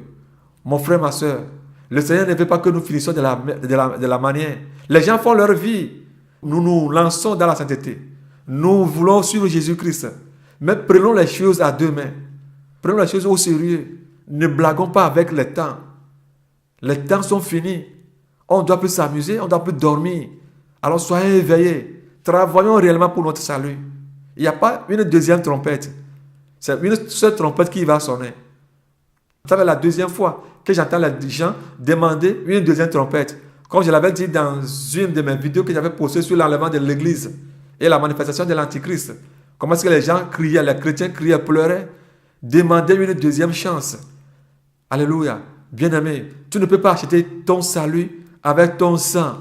Mon frère, ma soeur, le Seigneur ne veut pas que nous finissions de la manière. Les gens font leur vie. Nous nous lançons dans la sainteté. Nous voulons suivre Jésus-Christ. Mais prenons les choses à deux mains. Prenons les choses au sérieux. Ne blaguons pas avec les temps. Les temps sont finis. On ne doit plus s'amuser, on ne doit plus dormir. Alors soyons éveillés. Travaillons réellement pour notre salut. Il n'y a pas une deuxième trompette. C'est une seule trompette qui va sonner. C'est la deuxième fois que j'entends les gens demander une deuxième trompette. Comme je l'avais dit dans une de mes vidéos que j'avais postée sur l'enlèvement de l'église et la manifestation de l'Antichrist. Comment est-ce que les gens criaient, les chrétiens criaient, pleuraient, demandaient une deuxième chance. Alléluia. Bien-aimé, tu ne peux pas acheter ton salut avec ton sang.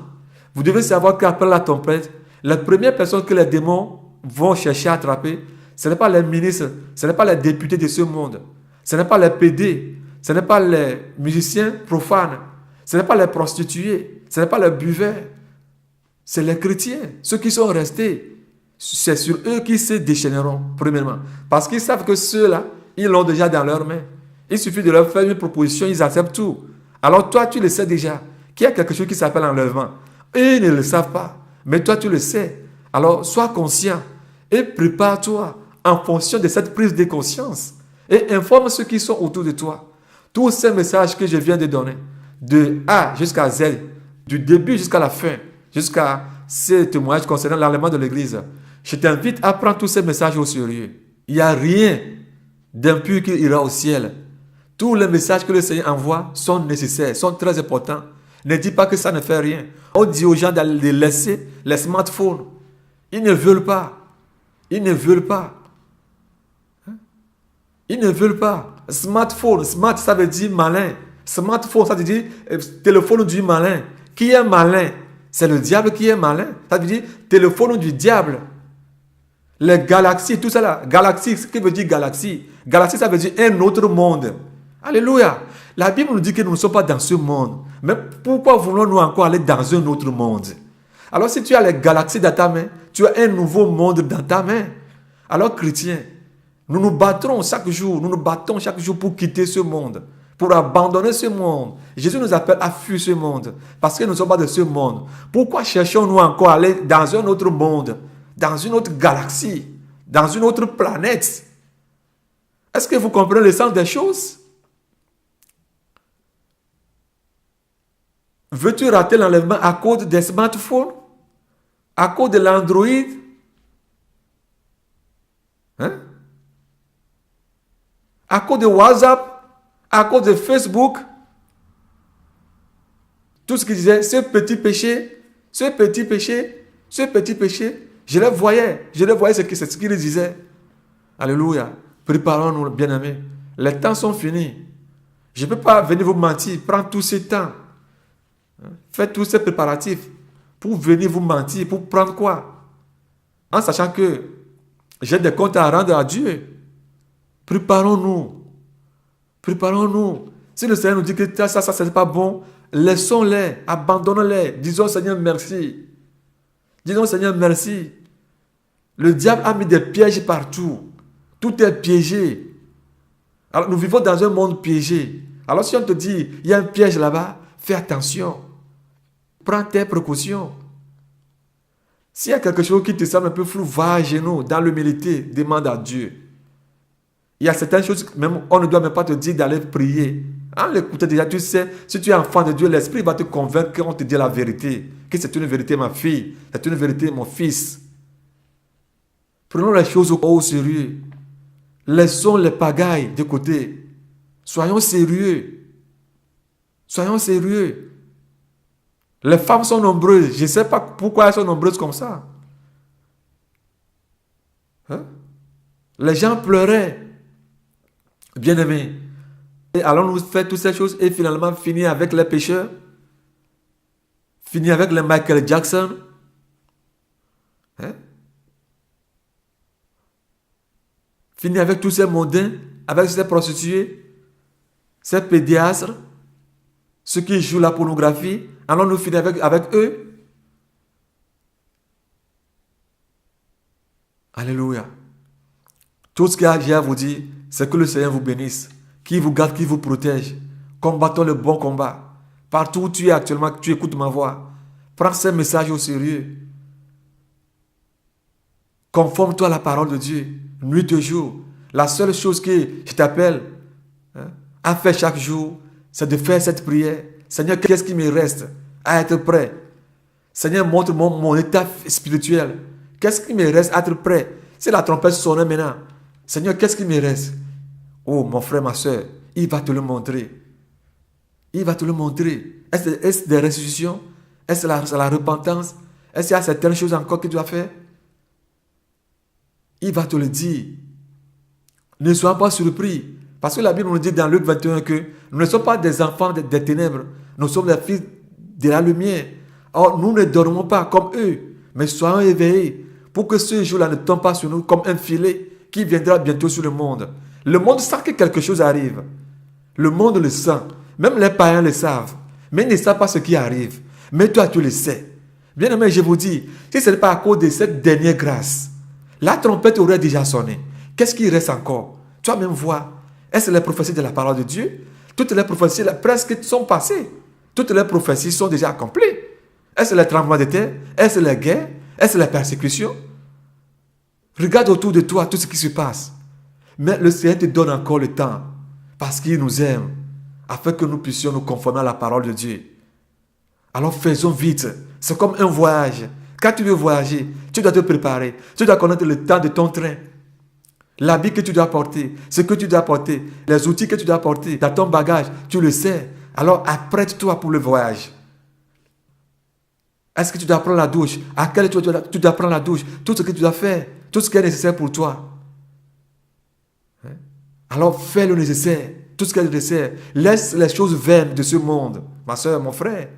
Vous devez savoir qu'après la trompette, les premières personnes que les démons vont chercher à attraper, ce n'est pas les ministres, ce n'est pas les députés de ce monde, ce n'est pas les PD, ce n'est pas les musiciens profanes, ce n'est pas les prostituées, ce n'est pas les buveurs, c'est les chrétiens, ceux qui sont restés. C'est sur eux qu'ils se déchaîneront, premièrement. Parce qu'ils savent que ceux-là, ils l'ont déjà dans leurs mains. Il suffit de leur faire une proposition, ils acceptent tout. Alors toi, tu le sais déjà, qu'il y a quelque chose qui s'appelle enlèvement. Eux, ils ne le savent pas, mais toi, tu le sais. Alors, sois conscient et prépare-toi en fonction de cette prise de conscience. Et informe ceux qui sont autour de toi. Tous ces messages que je viens de donner, de A jusqu'à Z, du début jusqu'à la fin, jusqu'à ces témoignages concernant l'enlèvement de l'Église, je t'invite à prendre tous ces messages au sérieux. Il n'y a rien d'impur qui ira au ciel. Tous les messages que le Seigneur envoie sont nécessaires, sont très importants. Ne dis pas que ça ne fait rien. On dit aux gens de laisser les smartphones. Ils ne veulent pas. Ils ne veulent pas. Ils ne veulent pas. Smartphone, smart ça veut dire malin. Smartphone ça veut dire téléphone du malin. Qui est malin? C'est le diable qui est malin. Ça veut dire téléphone du diable. Les galaxies, tout ça là. Galaxie, ce qui veut dire galaxie. Galaxie ça veut dire un autre monde. Alléluia. La Bible nous dit que nous ne sommes pas dans ce monde. Mais pourquoi voulons-nous encore aller dans un autre monde? Alors si tu as les galaxies dans ta main, tu as un nouveau monde dans ta main. Alors chrétiens, nous nous battrons chaque jour, nous nous battons chaque jour pour quitter ce monde, pour abandonner ce monde. Jésus nous appelle à fuir ce monde, parce que nous ne sommes pas de ce monde. Pourquoi cherchons-nous encore à aller dans un autre monde, dans une autre galaxie, dans une autre planète? Est-ce que vous comprenez le sens des choses? Veux-tu rater l'enlèvement à cause des smartphones? À cause de l'Android? Hein? À cause de WhatsApp? À cause de Facebook? Tout ce qu'il disait, ce petit péché, je le voyais ce qu'il disait. Alléluia. Préparons-nous, bien-aimés. Les temps sont finis. Je ne peux pas venir vous mentir, prendre tout ce temps. Faites tous ces préparatifs pour venir vous mentir, pour prendre quoi? En sachant que j'ai des comptes à rendre à Dieu. Préparons-nous. Si le Seigneur nous dit que ça, ce n'est pas bon, laissons-les, abandonnons-les. Disons Seigneur merci. Le diable a mis des pièges partout. Tout est piégé. Alors nous vivons dans un monde piégé. Alors si on te dit, il y a un piège là-bas, fais attention. Prends tes précautions. S'il y a quelque chose qui te semble un peu flou, va à genoux, dans l'humilité, demande à Dieu. Il y a certaines choses, même, on ne doit même pas te dire d'aller prier. En l'écoutant déjà, tu sais, si tu es enfant de Dieu, l'Esprit va te convaincre qu'on te dit la vérité. Que c'est une vérité, ma fille. C'est une vérité, mon fils. Prenons les choses au sérieux. Laissons les pagailles de côté. Soyons sérieux. Les femmes sont nombreuses. Je ne sais pas pourquoi elles sont nombreuses comme ça. Hein? Les gens pleuraient. Bien-aimés. Allons-nous faire toutes ces choses et finalement finir avec les pécheurs? Finir avec les Michael Jackson? Hein? Finir avec tous ces mondains, avec ces prostituées, ces pédiastres, ceux qui jouent la pornographie? Allons-nous finir avec eux? Alléluia. Tout ce que j'ai à vous dire, c'est que le Seigneur vous bénisse, qu'il vous garde, qu'il vous protège. Combattons le bon combat. Partout où tu es actuellement, tu écoutes ma voix. Prends ces messages au sérieux. Conforme-toi à la parole de Dieu, nuit et jour. La seule chose que je t'appelle à faire chaque jour, c'est de faire cette prière. Seigneur, qu'est-ce qui me reste à être prêt? Seigneur, montre mon état spirituel. Qu'est-ce qui me reste à être prêt? Si la trompette sonne maintenant, Seigneur, qu'est-ce qui me reste? Oh, mon frère, ma soeur, il va te le montrer. Est-ce des restitutions? Est-ce la repentance? Est-ce qu'il y a certaines choses encore que tu dois faire? Il va te le dire. Ne sois pas surpris. Parce que la Bible nous dit dans Luc 21 que nous ne sommes pas des enfants des ténèbres. Nous sommes des fils de la lumière. Or, nous ne dormons pas comme eux, mais soyons éveillés pour que ce jour-là ne tombe pas sur nous comme un filet qui viendra bientôt sur le monde. Le monde sent que quelque chose arrive. Le monde le sent. Même les païens le savent. Mais ils ne savent pas ce qui arrive. Mais toi, tu le sais. Bien aimé, je vous dis, si ce n'est pas à cause de cette dernière grâce, la trompette aurait déjà sonné. Qu'est-ce qui reste encore? Toi-même vois. Est-ce les prophéties de la parole de Dieu? Toutes les prophéties presque sont passées. Toutes les prophéties sont déjà accomplies. Est-ce les tremblements de terre? Est-ce les guerres? Est-ce les persécutions? Regarde autour de toi tout ce qui se passe. Mais le Seigneur te donne encore le temps parce qu'il nous aime afin que nous puissions nous conformer à la parole de Dieu. Alors faisons vite. C'est comme un voyage. Quand tu veux voyager, tu dois te préparer. Tu dois connaître le temps de ton train. L'habit que tu dois porter, ce que tu dois porter, les outils que tu dois porter dans ton bagage, tu le sais. Alors apprête-toi pour le voyage. Est-ce que tu dois prendre la douche? À quelle heure tu dois prendre la douche? Tout ce que tu dois faire, tout ce qui est nécessaire pour toi. Alors fais le nécessaire, tout ce qui est nécessaire. Laisse les choses vaines de ce monde. Ma soeur, mon frère,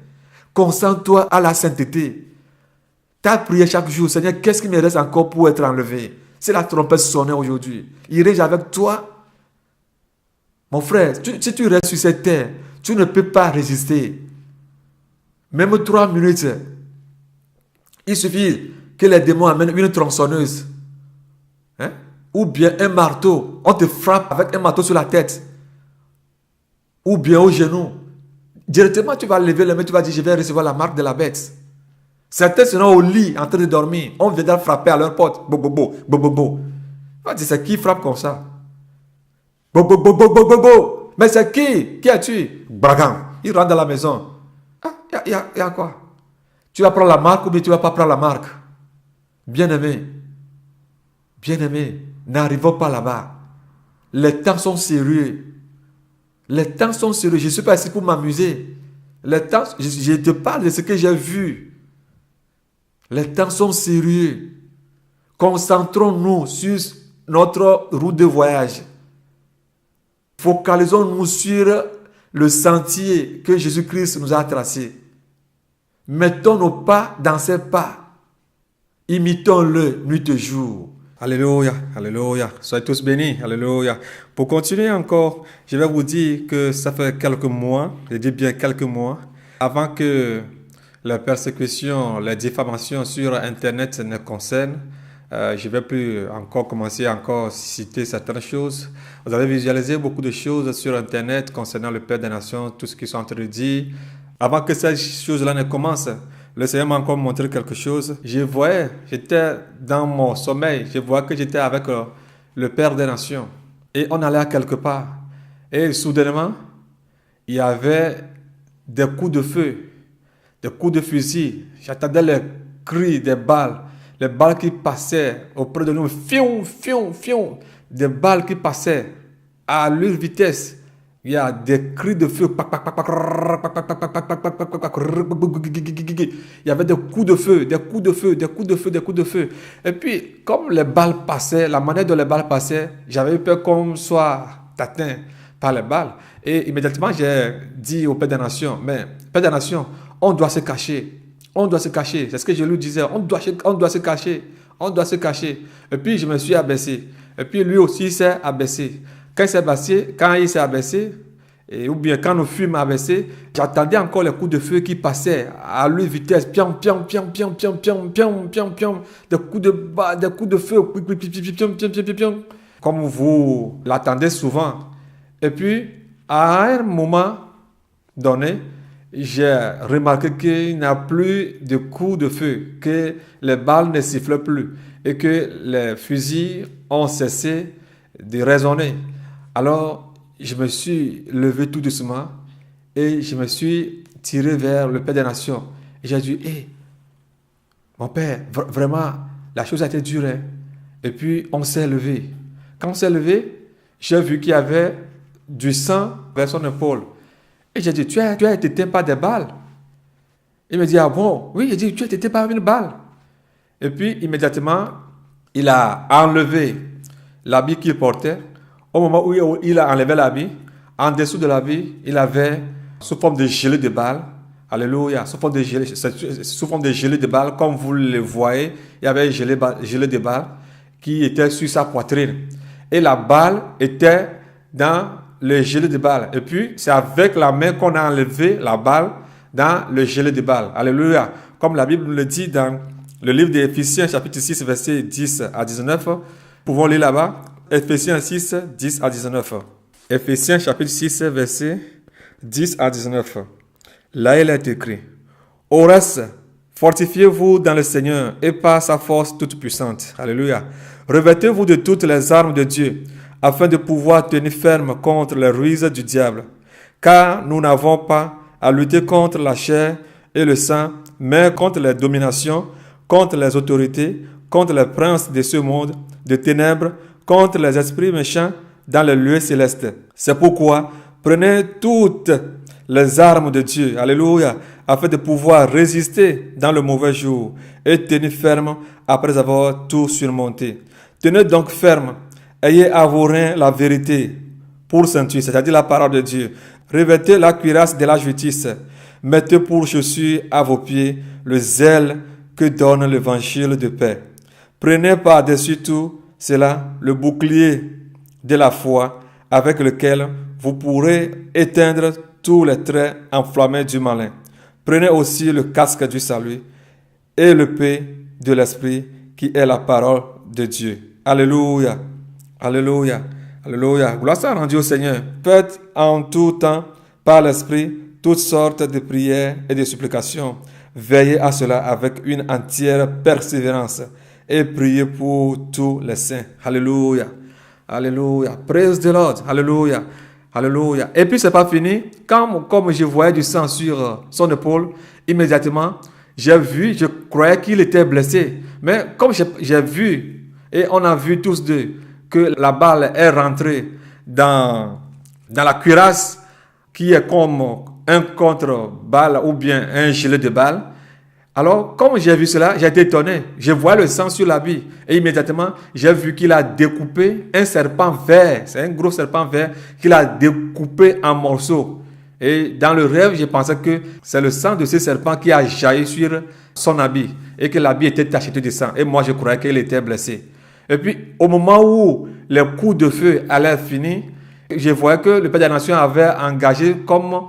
concentre-toi à la sainteté. Tu as prié chaque jour, Seigneur, qu'est-ce qui me reste encore pour être enlevé? Si la trompette sonnait aujourd'hui, irai-je avec toi? Mon frère, si tu restes sur cette terre, tu ne peux pas résister. Même 3 minutes, il suffit que les démons amènent une tronçonneuse. Ou bien un marteau. On te frappe avec un marteau sur la tête. Ou bien au genou. Directement, tu vas lever les mains, tu vas dire, je vais recevoir la marque de la bête. Certains seront au lit, en train de dormir. On viendra frapper à leur porte. Bo. On va dire, c'est qui frappe comme ça? Bo. Mais c'est qui? Qui as-tu? Bragant. Il rentre dans la maison. Ah, il y a quoi? Tu vas prendre la marque ou bien tu ne vas pas prendre la marque? Bien-aimé, n'arrivons pas là-bas. Les temps sont sérieux. Les temps sont sérieux. Je ne suis pas ici pour m'amuser. Les temps, je te parle de ce que j'ai vu. Les temps sont sérieux. Concentrons-nous sur notre route de voyage. Focalisons-nous sur le sentier que Jésus-Christ nous a tracé. Mettons nos pas dans ses pas. Imitons-le nuit et jour. Alléluia, alléluia. Soyez tous bénis, alléluia. Pour continuer encore, je vais vous dire que ça fait quelques mois, je dis bien quelques mois, avant que la persécution, la diffamation sur Internet ne concerne, je ne vais plus commencer à citer certaines choses. Vous avez visualisé beaucoup de choses sur Internet concernant le Père des Nations, tout ce qu'ils sont en train de dire. Avant que ces choses-là ne commencent, le Seigneur m'a encore montré quelque chose. J'étais dans mon sommeil, je voyais que j'étais avec le Père des Nations. Et on allait à quelque part. Et soudainement, il y avait des coups de feu, des coups de fusil. J'entendais les cris des balles. Les balles qui passaient auprès de nous. Fion. Des balles qui passaient à leur vitesse. Il y a des cris de feu. Il y avait des coups de feu. Et puis, comme les balles passaient, la manière dont les balles passaient, j'avais eu peur qu'on soit atteint par les balles. Et immédiatement, j'ai dit au Père des Nations, mais Père des Nations, on doit se cacher. C'est ce que je lui disais. On doit se cacher. Et puis, je me suis abaissé. Et puis, lui aussi, il s'est abaissé. Quand il s'est abaissé, ou bien quand nous fûmes abaissés, j'attendais encore les coups de feu qui passaient à leur vitesse. Piam. Des coups de feu. Comme vous l'attendez souvent. Et puis, à un moment donné, j'ai remarqué qu'il n'y a plus de coups de feu, que les balles ne sifflent plus et que les fusils ont cessé de résonner. Alors, je me suis levé tout doucement et je me suis tiré vers le Père des Nations. Et j'ai dit, mon Père, vraiment, la chose a été dure. Hein? Et puis, on s'est levé. Quand on s'est levé, j'ai vu qu'il y avait du sang vers son épaule. Et j'ai dit, tu as été éteint par des balles? Il me dit, ah bon? Oui, j'ai dit, tu as été éteint par une balle. Et puis, immédiatement, il a enlevé l'habit qu'il portait. Au moment où il a enlevé l'habit, en dessous de l'habit, il avait sous forme de gilet de balles. Alléluia. Sous forme de gilet de balles, comme vous le voyez, il y avait un gilet de balles qui était sur sa poitrine. Et la balle était dans le gilet de balles. Et puis, c'est avec la main qu'on a enlevé la balle dans le gilet de balles. Alléluia. Comme la Bible nous le dit dans le livre d'Éphésiens, chapitre 6, versets 10 à 19. Nous pouvons lire là-bas. Éphésiens 6, 10 à 19. Éphésiens chapitre 6, versets 10 à 19. Là, il est écrit, « Au reste, fortifiez-vous dans le Seigneur et par sa force toute puissante. » Alléluia. « Revêtez-vous de toutes les armes de Dieu, afin de pouvoir tenir ferme contre les ruses du diable. Car nous n'avons pas à lutter contre la chair et le sang, mais contre les dominations, contre les autorités, contre les princes de ce monde, de ténèbres, contre les esprits méchants dans les lieux célestes. C'est pourquoi prenez toutes les armes de Dieu, alléluia, afin de pouvoir résister dans le mauvais jour et tenir ferme après avoir tout surmonté. Tenez donc ferme, ayez à vos reins la vérité pour ceinture, c'est-à-dire la parole de Dieu. Revêtez la cuirasse de la justice, mettez pour chaussure à vos pieds le zèle que donne l'évangile de paix. Prenez par-dessus tout cela le bouclier de la foi avec lequel vous pourrez éteindre tous les traits enflammés du malin. Prenez aussi le casque du salut et l'épée de l'esprit qui est la parole de Dieu. Alléluia, alléluia, alléluia. Gloire soit rendue au Seigneur. Faites en tout temps par l'esprit toutes sortes de prières et de supplications. Veillez à cela avec une entière persévérance et priez pour tous les saints. Alléluia, alléluia. Praise the Lord. Alléluia. Alléluia. Et puis, c'est pas fini. Comme je voyais du sang sur son épaule, immédiatement, je croyais qu'il était blessé. Mais comme j'ai vu, et on a vu tous deux, que la balle est rentrée dans la cuirasse, qui est comme un contre-balle ou bien un gilet de balle. Alors, comme j'ai vu cela, j'ai été étonné. Je vois le sang sur l'habit. Et immédiatement, j'ai vu qu'il a découpé un serpent vert. C'est un gros serpent vert qu'il a découpé en morceaux. Et dans le rêve, je pensais que c'est le sang de ce serpent qui a jailli sur son habit. Et que l'habit était tacheté de sang. Et moi, je croyais qu'il était blessé. Et puis, au moment où les coups de feu allaient finir, je voyais que le Père des Nations avait engagé comme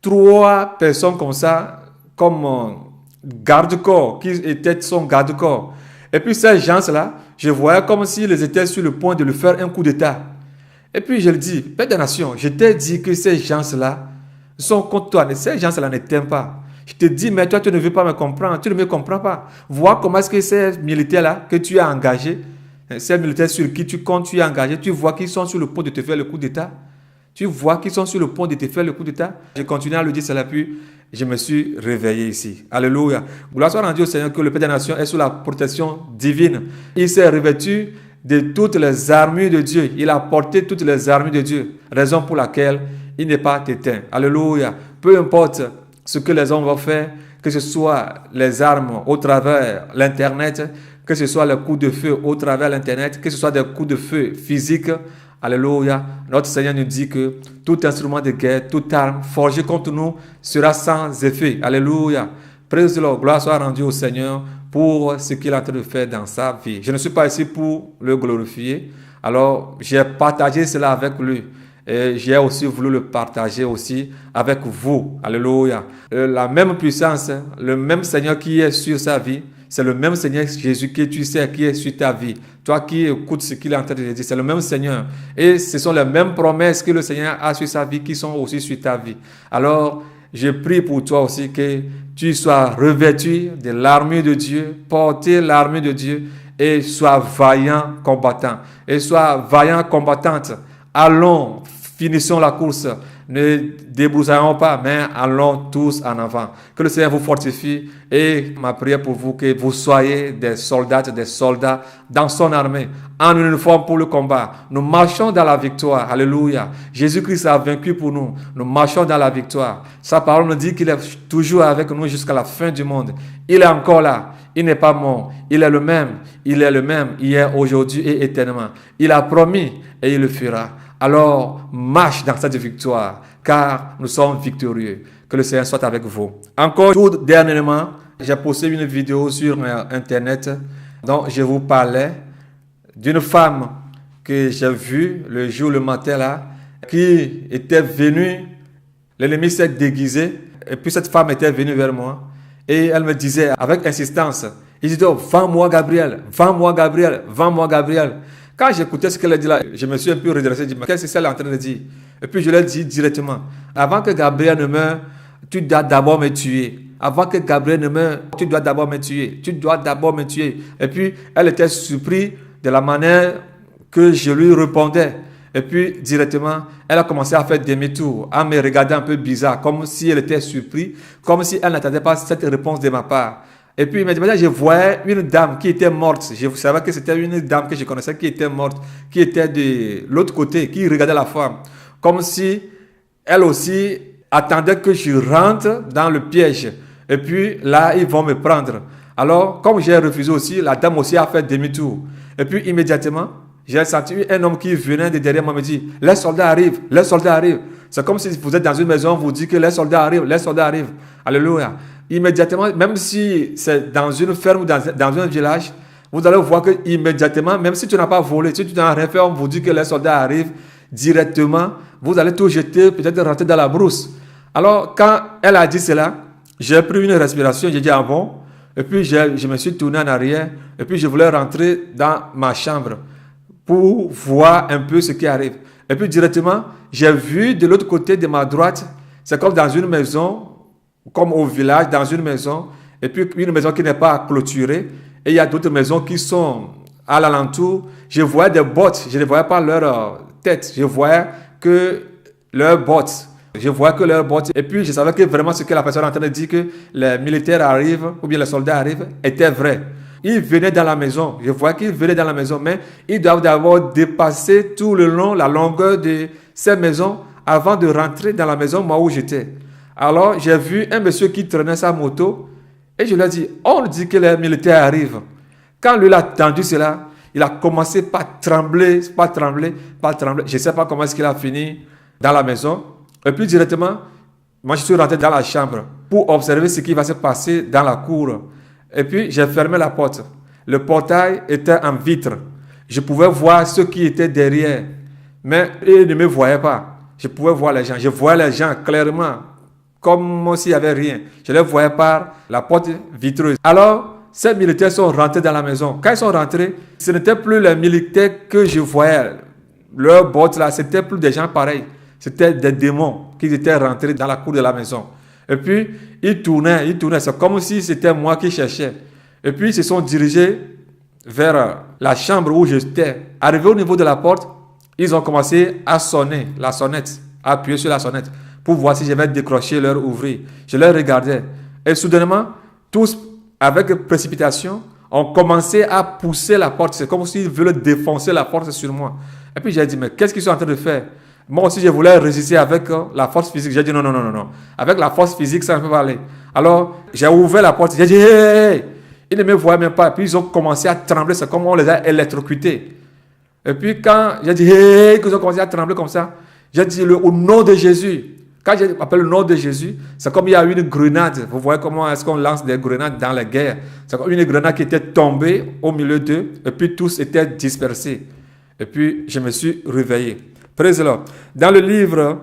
3 personnes comme ça, comme garde-corps, qui était son garde-corps. Et puis ces gens-là, je voyais comme s'ils étaient sur le point de lui faire un coup d'état. Et puis je lui dis, Père des Nations, je t'ai dit que ces gens-là sont contre toi. Ces gens-là ne t'aiment pas. Je te dis, mais toi, tu ne veux pas me comprendre. Tu ne me comprends pas. Vois comment est-ce que ces militaires-là que tu as engagés, ces militaires sur qui tu comptes, tu as engagé, tu vois qu'ils sont sur le point de te faire le coup d'état. Tu vois qu'ils sont sur le point de te faire le coup d'état. Je continue à lui dire cela, puis je me suis réveillé ici. Alléluia. Gloire soit rendue au Seigneur que le Père des Nations est sous la protection divine. Il s'est revêtu de toutes les armures de Dieu. Il a porté toutes les armures de Dieu. Raison pour laquelle il n'est pas éteint. Alléluia. Peu importe ce que les hommes vont faire, que ce soit les armes au travers l'Internet, que ce soit les coups de feu au travers l'Internet, que ce soit des coups de feu physiques. Alléluia. Notre Seigneur nous dit que tout instrument de guerre, toute arme forgée contre nous sera sans effet. Alléluia. Praise the Lord. Gloire soit rendue au Seigneur pour ce qu'il est en train de faire dans sa vie. Je ne suis pas ici pour le glorifier. Alors, j'ai partagé cela avec lui. Et j'ai aussi voulu le partager aussi avec vous. Alléluia. La même puissance, le même Seigneur qui est sur sa vie, c'est le même Seigneur Jésus que tu sais qui est sur ta vie. Toi qui écoutes ce qu'il est en train de te dire, c'est le même Seigneur. Et ce sont les mêmes promesses que le Seigneur a sur sa vie qui sont aussi sur ta vie. Alors, je prie pour toi aussi que tu sois revêtu de l'armure de Dieu, porter l'armure de Dieu et sois vaillant combattant. Et sois vaillant combattante. Allons, finissons la course. Ne débroussaillons pas, mais allons tous en avant. Que le Seigneur vous fortifie et ma prière pour vous, que vous soyez des soldats dans son armée, en uniforme pour le combat. Nous marchons dans la victoire. Alléluia. Jésus-Christ a vaincu pour nous. Nous marchons dans la victoire. Sa parole nous dit qu'il est toujours avec nous jusqu'à la fin du monde. Il est encore là. Il n'est pas mort. Il est le même. Il est le même hier, aujourd'hui et éternellement. Il a promis et il le fera. Alors, marche dans cette victoire, car nous sommes victorieux. Que le Seigneur soit avec vous. Encore tout dernièrement, j'ai posté une vidéo sur Internet dont je vous parlais d'une femme que j'ai vue le jour, le matin là, qui était venue, l'ennemi s'est déguisé, et puis cette femme était venue vers moi, et elle me disait avec insistance, il dit, oh, vends-moi Gabriel, vends-moi Gabriel, vends-moi Gabriel. Quand j'écoutais ce qu'elle a dit là, je me suis un peu redressé, je me dis, qu'est-ce que c'est en train de dire? Et puis je l'ai dit directement, avant que Gabriel ne meure, tu dois d'abord me tuer. Avant que Gabriel ne meure, tu dois d'abord me tuer. Tu dois d'abord me tuer. Et puis, elle était surprise de la manière que je lui répondais. Et puis, directement, elle a commencé à faire demi-tour, à me regarder un peu bizarre, comme si elle était surprise, comme si elle n'attendait pas cette réponse de ma part. Et puis immédiatement, je voyais une dame qui était morte. Je savais que c'était une dame que je connaissais qui était morte, qui était de l'autre côté, qui regardait la femme. Comme si elle aussi attendait que je rentre dans le piège. Et puis là, ils vont me prendre. Alors, comme j'ai refusé aussi, la dame aussi a fait demi-tour. Et puis immédiatement, j'ai senti un homme qui venait de derrière moi me dire, les soldats arrivent, les soldats arrivent. C'est comme si vous êtes dans une maison, on vous dit que les soldats arrivent, les soldats arrivent. Alléluia. Immédiatement, même si c'est dans une ferme ou dans un village, vous allez voir que immédiatement, même si tu n'as pas volé, si tu n'as rien fait, on vous dit que les soldats arrivent directement, vous allez tout jeter, peut-être rentrer dans la brousse. Alors, quand elle a dit cela, j'ai pris une respiration, j'ai dit, ah bon? Et puis, je me suis tourné en arrière, et puis je voulais rentrer dans ma chambre pour voir un peu ce qui arrive. Et puis, directement, j'ai vu de l'autre côté de ma droite, c'est comme dans une maison, comme au village, dans une maison, et puis une maison qui n'est pas clôturée, et il y a d'autres maisons qui sont à l'alentour. Je voyais des bottes, je ne voyais pas leur tête, je voyais que leurs bottes. Je voyais que leurs bottes. Et puis je savais que vraiment ce que la personne est en train de dire, que les militaires arrivent, ou bien les soldats arrivent, était vrai. Ils venaient dans la maison, je voyais qu'ils venaient dans la maison, mais ils doivent d'abord dépasser tout le long, la longueur de ces maisons, avant de rentrer dans la maison, moi où j'étais. Alors, j'ai vu un monsieur qui traînait sa moto et je lui ai dit, on dit que les militaires arrivent. Quand lui a entendu cela, il a commencé par trembler, par trembler. Je ne sais pas comment est-ce qu'il a fini dans la maison. Et puis directement, moi je suis rentré dans la chambre pour observer ce qui va se passer dans la cour. Et puis, j'ai fermé la porte. Le portail était en vitre. Je pouvais voir ceux qui étaient derrière, mais ils ne me voyaient pas. Je pouvais voir les gens. Je voyais les gens clairement, comme s'il n'y avait rien. Je les voyais par la porte vitreuse. Alors, ces militaires sont rentrés dans la maison. Quand ils sont rentrés, ce n'étaient plus les militaires que je voyais. Leurs bottes là, c'était plus des gens pareils. C'était des démons qui étaient rentrés dans la cour de la maison. Et puis, ils tournaient. C'est comme si c'était moi qui cherchais. Et puis, ils se sont dirigés vers la chambre où j'étais. Arrivés au niveau de la porte, ils ont commencé à sonner la sonnette, à appuyer sur la sonnette pour voir si je vais décrocher leur ouvrier. Je les regardais. Et soudainement, tous, avec précipitation, ont commencé à pousser la porte. C'est comme s'ils voulaient défoncer la porte sur moi. Et puis j'ai dit, mais qu'est-ce qu'ils sont en train de faire? Moi aussi, je voulais résister avec la force physique. J'ai dit, non. Avec la force physique, ça ne peut pas aller. Alors, j'ai ouvert la porte. J'ai dit, hey! Ils ne me voyaient même pas. Et puis, ils ont commencé à trembler. C'est comme on les a électrocutés. Et puis, quand j'ai dit, hey! Qu'ils ont commencé à trembler comme ça, j'ai dit, au nom de Jésus. Quand j'appelle le nom de Jésus, c'est comme il y a une grenade. Vous voyez comment est-ce qu'on lance des grenades dans la guerre. C'est comme une grenade qui était tombée au milieu d'eux. Et puis, tous étaient dispersés. Et puis, je me suis réveillé. Praise the Lord. Dans le livre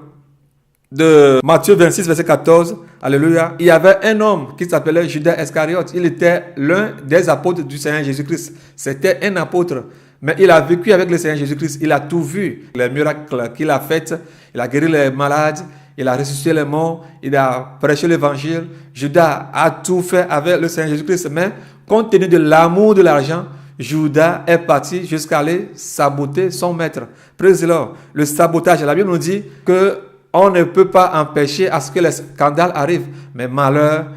de Matthieu 26, verset 14, alléluia, il y avait un homme qui s'appelait Judas Iscariote. Il était l'un des apôtres du Seigneur Jésus-Christ. C'était un apôtre. Mais il a vécu avec le Seigneur Jésus-Christ. Il a tout vu. Les miracles qu'il a faits. Il a guéri les malades. Il a ressuscité les morts. Il a prêché l'évangile. Judas a tout fait avec le Seigneur Jésus-Christ. Mais compte tenu de l'amour de l'argent, Judas est parti jusqu'à aller saboter son maître. Praise the Lord. Le sabotage, la Bible nous dit que on ne peut pas empêcher à ce que les scandales arrivent. Mais malheur,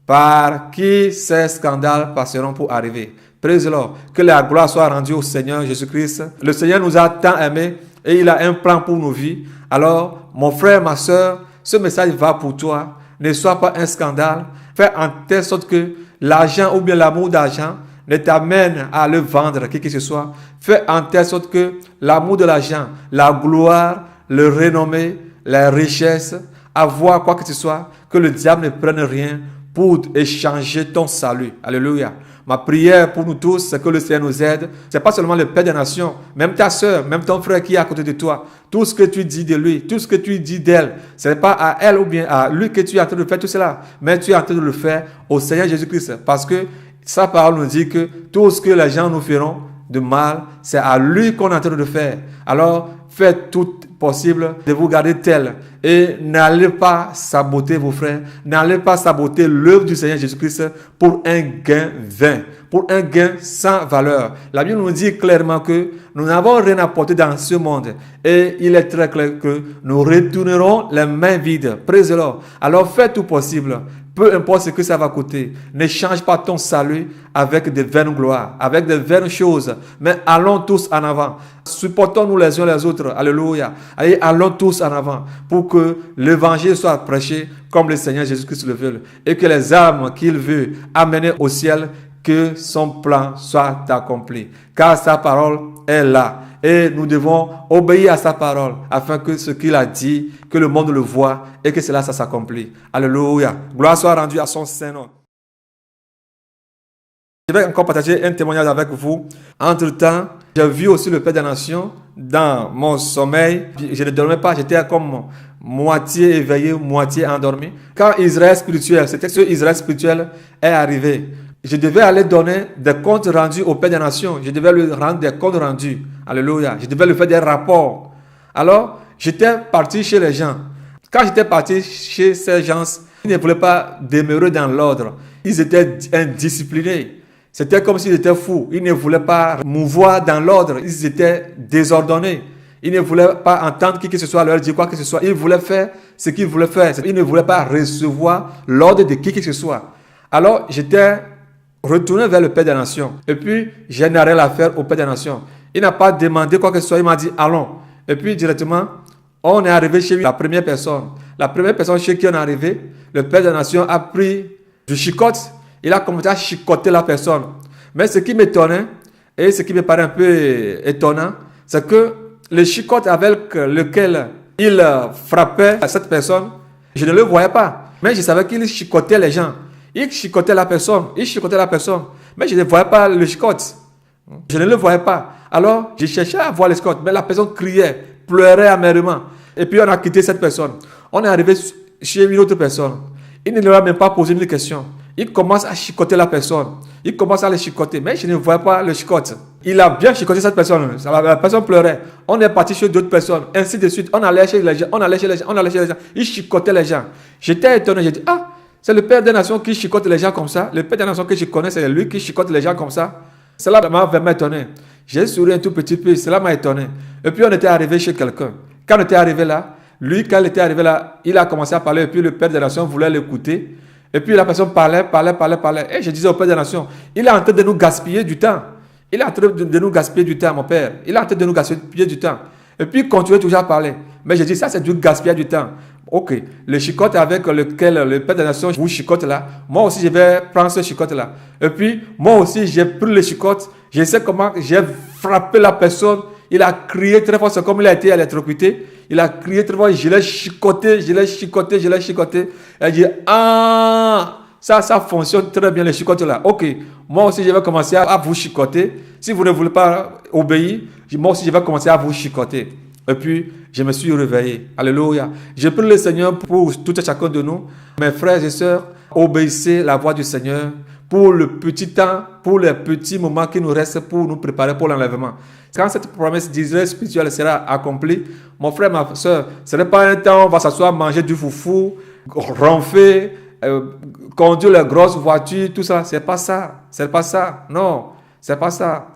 par qui ces scandales passeront pour arriver. Praise the Lord. Que la gloire soit rendue au Seigneur Jésus-Christ. Le Seigneur nous a tant aimés et il a un plan pour nos vies. Alors, mon frère, ma soeur, ce message va pour toi. Ne sois pas un scandale. Fais en telle sorte que l'argent ou bien l'amour d'argent ne t'amène à le vendre, qui que ce soit. Fais en telle sorte que l'amour de l'argent, la gloire, le renommée, la richesse, avoir quoi que ce soit, que le diable ne prenne rien pour échanger ton salut. Alléluia. Ma prière pour nous tous, c'est que le Seigneur nous aide. Ce n'est pas seulement le Père des nations, même ta soeur, même ton frère qui est à côté de toi. Tout ce que tu dis de lui, tout ce que tu dis d'elle, ce n'est pas à elle ou bien à lui que tu es en train de faire tout cela, mais tu es en train de le faire au Seigneur Jésus-Christ. Parce que sa parole nous dit que tout ce que les gens nous feront de mal, c'est à lui qu'on est en train de faire. Alors, faites tout possible de vous garder tel. Et n'allez pas saboter vos frères. N'allez pas saboter l'œuvre du Seigneur Jésus-Christ pour un gain vain. Pour un gain sans valeur. La Bible nous dit clairement que nous n'avons rien à porter dans ce monde. Et il est très clair que nous retournerons les mains vides. Praise the Lord. Alors faites tout possible. Peu importe ce que ça va coûter. Ne change pas ton salut avec de vaines gloires, avec de vaines choses. Mais allons tous en avant. Supportons-nous les uns les autres. Alléluia. Allez, allons tous en avant pour que l'évangile soit prêché comme le Seigneur Jésus-Christ le veut. Et que les âmes qu'il veut amener au ciel, que son plan soit accompli. Car sa parole est là. Et nous devons obéir à sa parole afin que ce qu'il a dit, que le monde le voit et que cela ça s'accomplit. Alléluia. Gloire soit rendue à son Saint-Nom. Je vais encore partager un témoignage avec vous. Entre-temps, j'ai vu aussi le Père des Nations dans mon sommeil. Je ne dormais pas, j'étais comme moitié éveillé, moitié endormi. Quand Israël spirituel, c'était ce Israël spirituel est arrivé. Je devais aller donner des comptes rendus au Père des Nations. Je devais lui rendre des comptes rendus. Alléluia. Je devais lui faire des rapports. Alors, j'étais parti chez les gens. Quand j'étais parti chez ces gens, ils ne voulaient pas demeurer dans l'ordre. Ils étaient indisciplinés. C'était comme s'ils étaient fous. Ils ne voulaient pas mouvoir dans l'ordre. Ils étaient désordonnés. Ils ne voulaient pas entendre qui que ce soit leur dire quoi que ce soit. Ils voulaient faire ce qu'ils voulaient faire. Ils ne voulaient pas recevoir l'ordre de qui que ce soit. Alors, j'étais retourné vers le Père des Nations. Et puis, je n'ai rien à faire au Père des Nations. Il n'a pas demandé quoi que ce soit. Il m'a dit, allons. Et puis, directement, on est arrivé chez la première personne. La première personne chez qui on est arrivé, le Père des Nations a pris du chicote. Il a commencé à chicoter la personne. Mais ce qui m'étonnait, et ce qui me paraît un peu étonnant, c'est que le chicote avec lequel il frappait cette personne, je ne le voyais pas. Mais je savais qu'il chicotait les gens. Il chicotait la personne, mais je ne voyais pas le chicote. Je ne le voyais pas. Alors, je cherchais à voir le chicote, mais la personne criait, pleurait amèrement. Et puis, on a quitté cette personne. On est arrivé chez une autre personne. Il ne lui a même pas posé une question. Il commence à chicoter la personne. Il commence à le chicoter, mais je ne voyais pas le chicote. Il a bien chicoté cette personne. La personne pleurait. On est parti chez d'autres personnes, ainsi de suite. On allait chez les gens, Il chicotait les gens. J'étais étonné, j'ai dit, ah, c'est le Père des Nations qui chicote les gens comme ça. Le Père des Nations que je connais, c'est lui qui chicote les gens comme ça. Cela m'a vraiment étonné. J'ai souri un tout petit peu, cela m'a étonné. Et puis on était arrivé chez quelqu'un. Quand on était arrivé là, quand il était arrivé là, il a commencé à parler et puis le Père des Nations voulait l'écouter. Et puis la personne parlait. Et je disais au Père des Nations, il est en train de nous gaspiller du temps. Il est en train de nous gaspiller du temps, mon Père. Il est en train de nous gaspiller du temps. Et puis il continuait toujours à parler. Mais je dis, ça c'est du gaspillage du temps. Ok, le chicote avec lequel le Père des Nations vous chicote là, moi aussi je vais prendre ce chicote là. Et puis, moi aussi j'ai pris le chicote, je sais comment j'ai frappé la personne, il a crié très fort, c'est comme il a été électrocuté, il a crié très fort, je l'ai chicoté. Elle dit, ah, ça fonctionne très bien le chicote là. Ok, moi aussi je vais commencer à vous chicoter. Si vous ne voulez pas obéir, moi aussi je vais commencer à vous chicoter. Et puis, je me suis réveillé. Alléluia. Je prie le Seigneur pour tout et chacun de nous. Mes frères et sœurs, obéissez la voix du Seigneur pour le petit temps, pour les petits moments qui nous restent pour nous préparer pour l'enlèvement. Quand cette promesse d'Israël spirituel sera accomplie, mon frère, ma sœur, ce n'est pas un temps où on va s'asseoir, manger du foufou, ronfler, conduire les grosses voitures, tout ça. C'est pas ça. Non, c'est pas ça.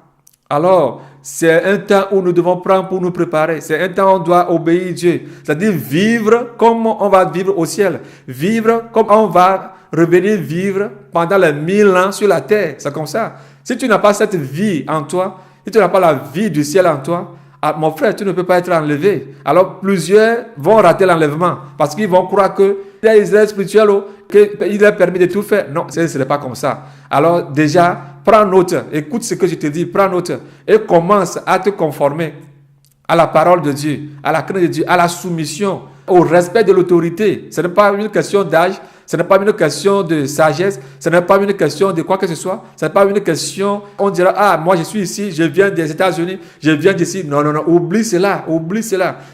Alors, c'est un temps où nous devons prendre pour nous préparer. C'est un temps où on doit obéir à Dieu. C'est-à-dire vivre comme on va vivre au ciel. Vivre comme on va revenir vivre pendant les 1000 ans sur la terre. C'est comme ça. Si tu n'as pas cette vie en toi, si tu n'as pas la vie du ciel en toi, mon frère, tu ne peux pas être enlevé. Alors, plusieurs vont rater l'enlèvement parce qu'ils vont croire qu'il y a Israël spirituel, qu'il est permis de tout faire. Non, ce n'est pas comme ça. Alors, déjà, prends note, écoute ce que je te dis, prends note et commence à te conformer à la parole de Dieu, à la crainte de Dieu, à la soumission, au respect de l'autorité. Ce n'est pas une question d'âge, ce n'est pas une question de sagesse, ce n'est pas une question de quoi que ce soit, ce n'est pas une question, on dira, ah, moi je suis ici, je viens des États-Unis, je viens d'ici. Non, oublie cela.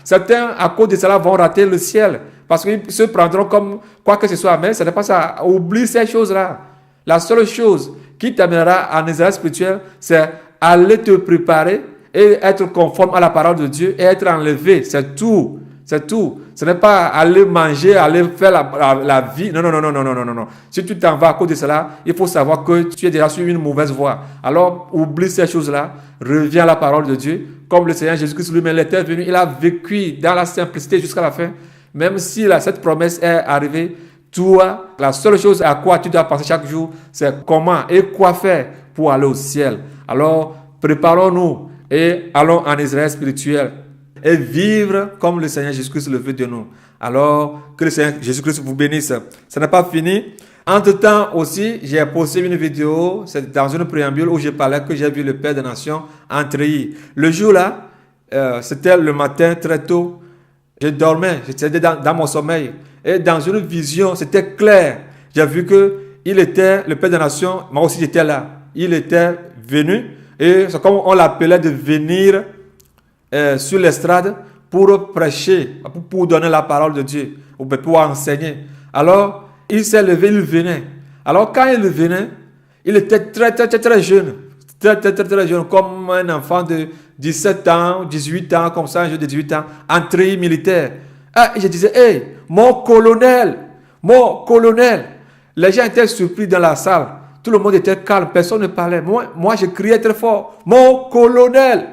Certains, à cause de cela, vont rater le ciel parce qu'ils se prendront comme quoi que ce soit, mais ce n'est pas ça. Oublie ces choses-là. La seule chose qui t'amènera en Israël spirituel, c'est aller te préparer et être conforme à la parole de Dieu et être enlevé. C'est tout. Ce n'est pas aller manger, aller faire la vie. Non. Si tu t'en vas à cause de cela, il faut savoir que tu es déjà sur une mauvaise voie. Alors, oublie ces choses-là. Reviens à la parole de Dieu. Comme le Seigneur Jésus-Christ lui-même était venu, il a vécu dans la simplicité jusqu'à la fin. Même si cette promesse est arrivée, Toi, la seule chose à quoi tu dois penser chaque jour, c'est comment et quoi faire pour aller au ciel. Alors, préparons-nous et allons en Israël spirituel et vivre comme le Seigneur Jésus-Christ le veut de nous. Alors, que le Seigneur Jésus-Christ vous bénisse. Ça n'est pas fini. Entre-temps aussi, j'ai posté une vidéo, c'est dans une préambule où je parlais que j'ai vu le Père des Nations en treillis. Le jour-là, c'était le matin très tôt. Je dormais, j'étais dans mon sommeil. Et dans une vision, c'était clair. J'ai vu que il était le Père des Nations, moi aussi j'étais là. Il était venu et c'est comme on l'appelait de venir sur l'estrade pour prêcher, pour donner la parole de Dieu, ou pour enseigner. Alors, il s'est levé, il venait. Alors, quand il venait, il était très jeune. Très jeune, comme un enfant de 17 ans, 18 ans, comme ça, un jeune de 18 ans, en treillis militaire. Ah, et je disais, hey, mon colonel. Les gens étaient surpris dans la salle. Tout le monde était calme, personne ne parlait. Moi, je criais très fort, mon colonel.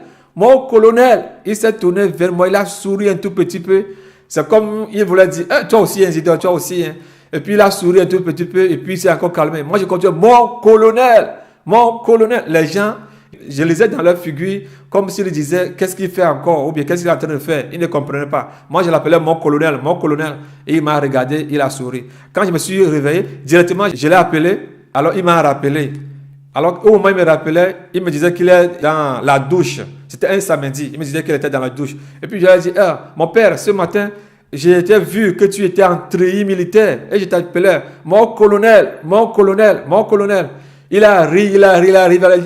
Il s'est tourné vers moi, il a souri un tout petit peu. C'est comme il voulait dire, toi aussi, Zidane, toi aussi. Hein. Et puis il a souri un tout petit peu, et puis il s'est encore calmé. Moi, je continue, mon colonel. Les gens, je lisais dans leur figure comme s'ils disaient, qu'est-ce qu'il fait encore, ou bien qu'est-ce qu'il est en train de faire. Ils ne comprenaient pas. Moi, je l'appelais mon colonel. Et il m'a regardé, il a souri. Quand je me suis réveillé, directement, je l'ai appelé. Alors, il m'a rappelé. Alors, au moment où il me rappelait, il me disait qu'il est dans la douche. C'était un samedi. Il me disait qu'il était dans la douche. Et puis, je lui ai dit, mon père, ce matin, j'ai été vu que tu étais en treillis militaire. Et je t'appelais, mon colonel. Il a ri, il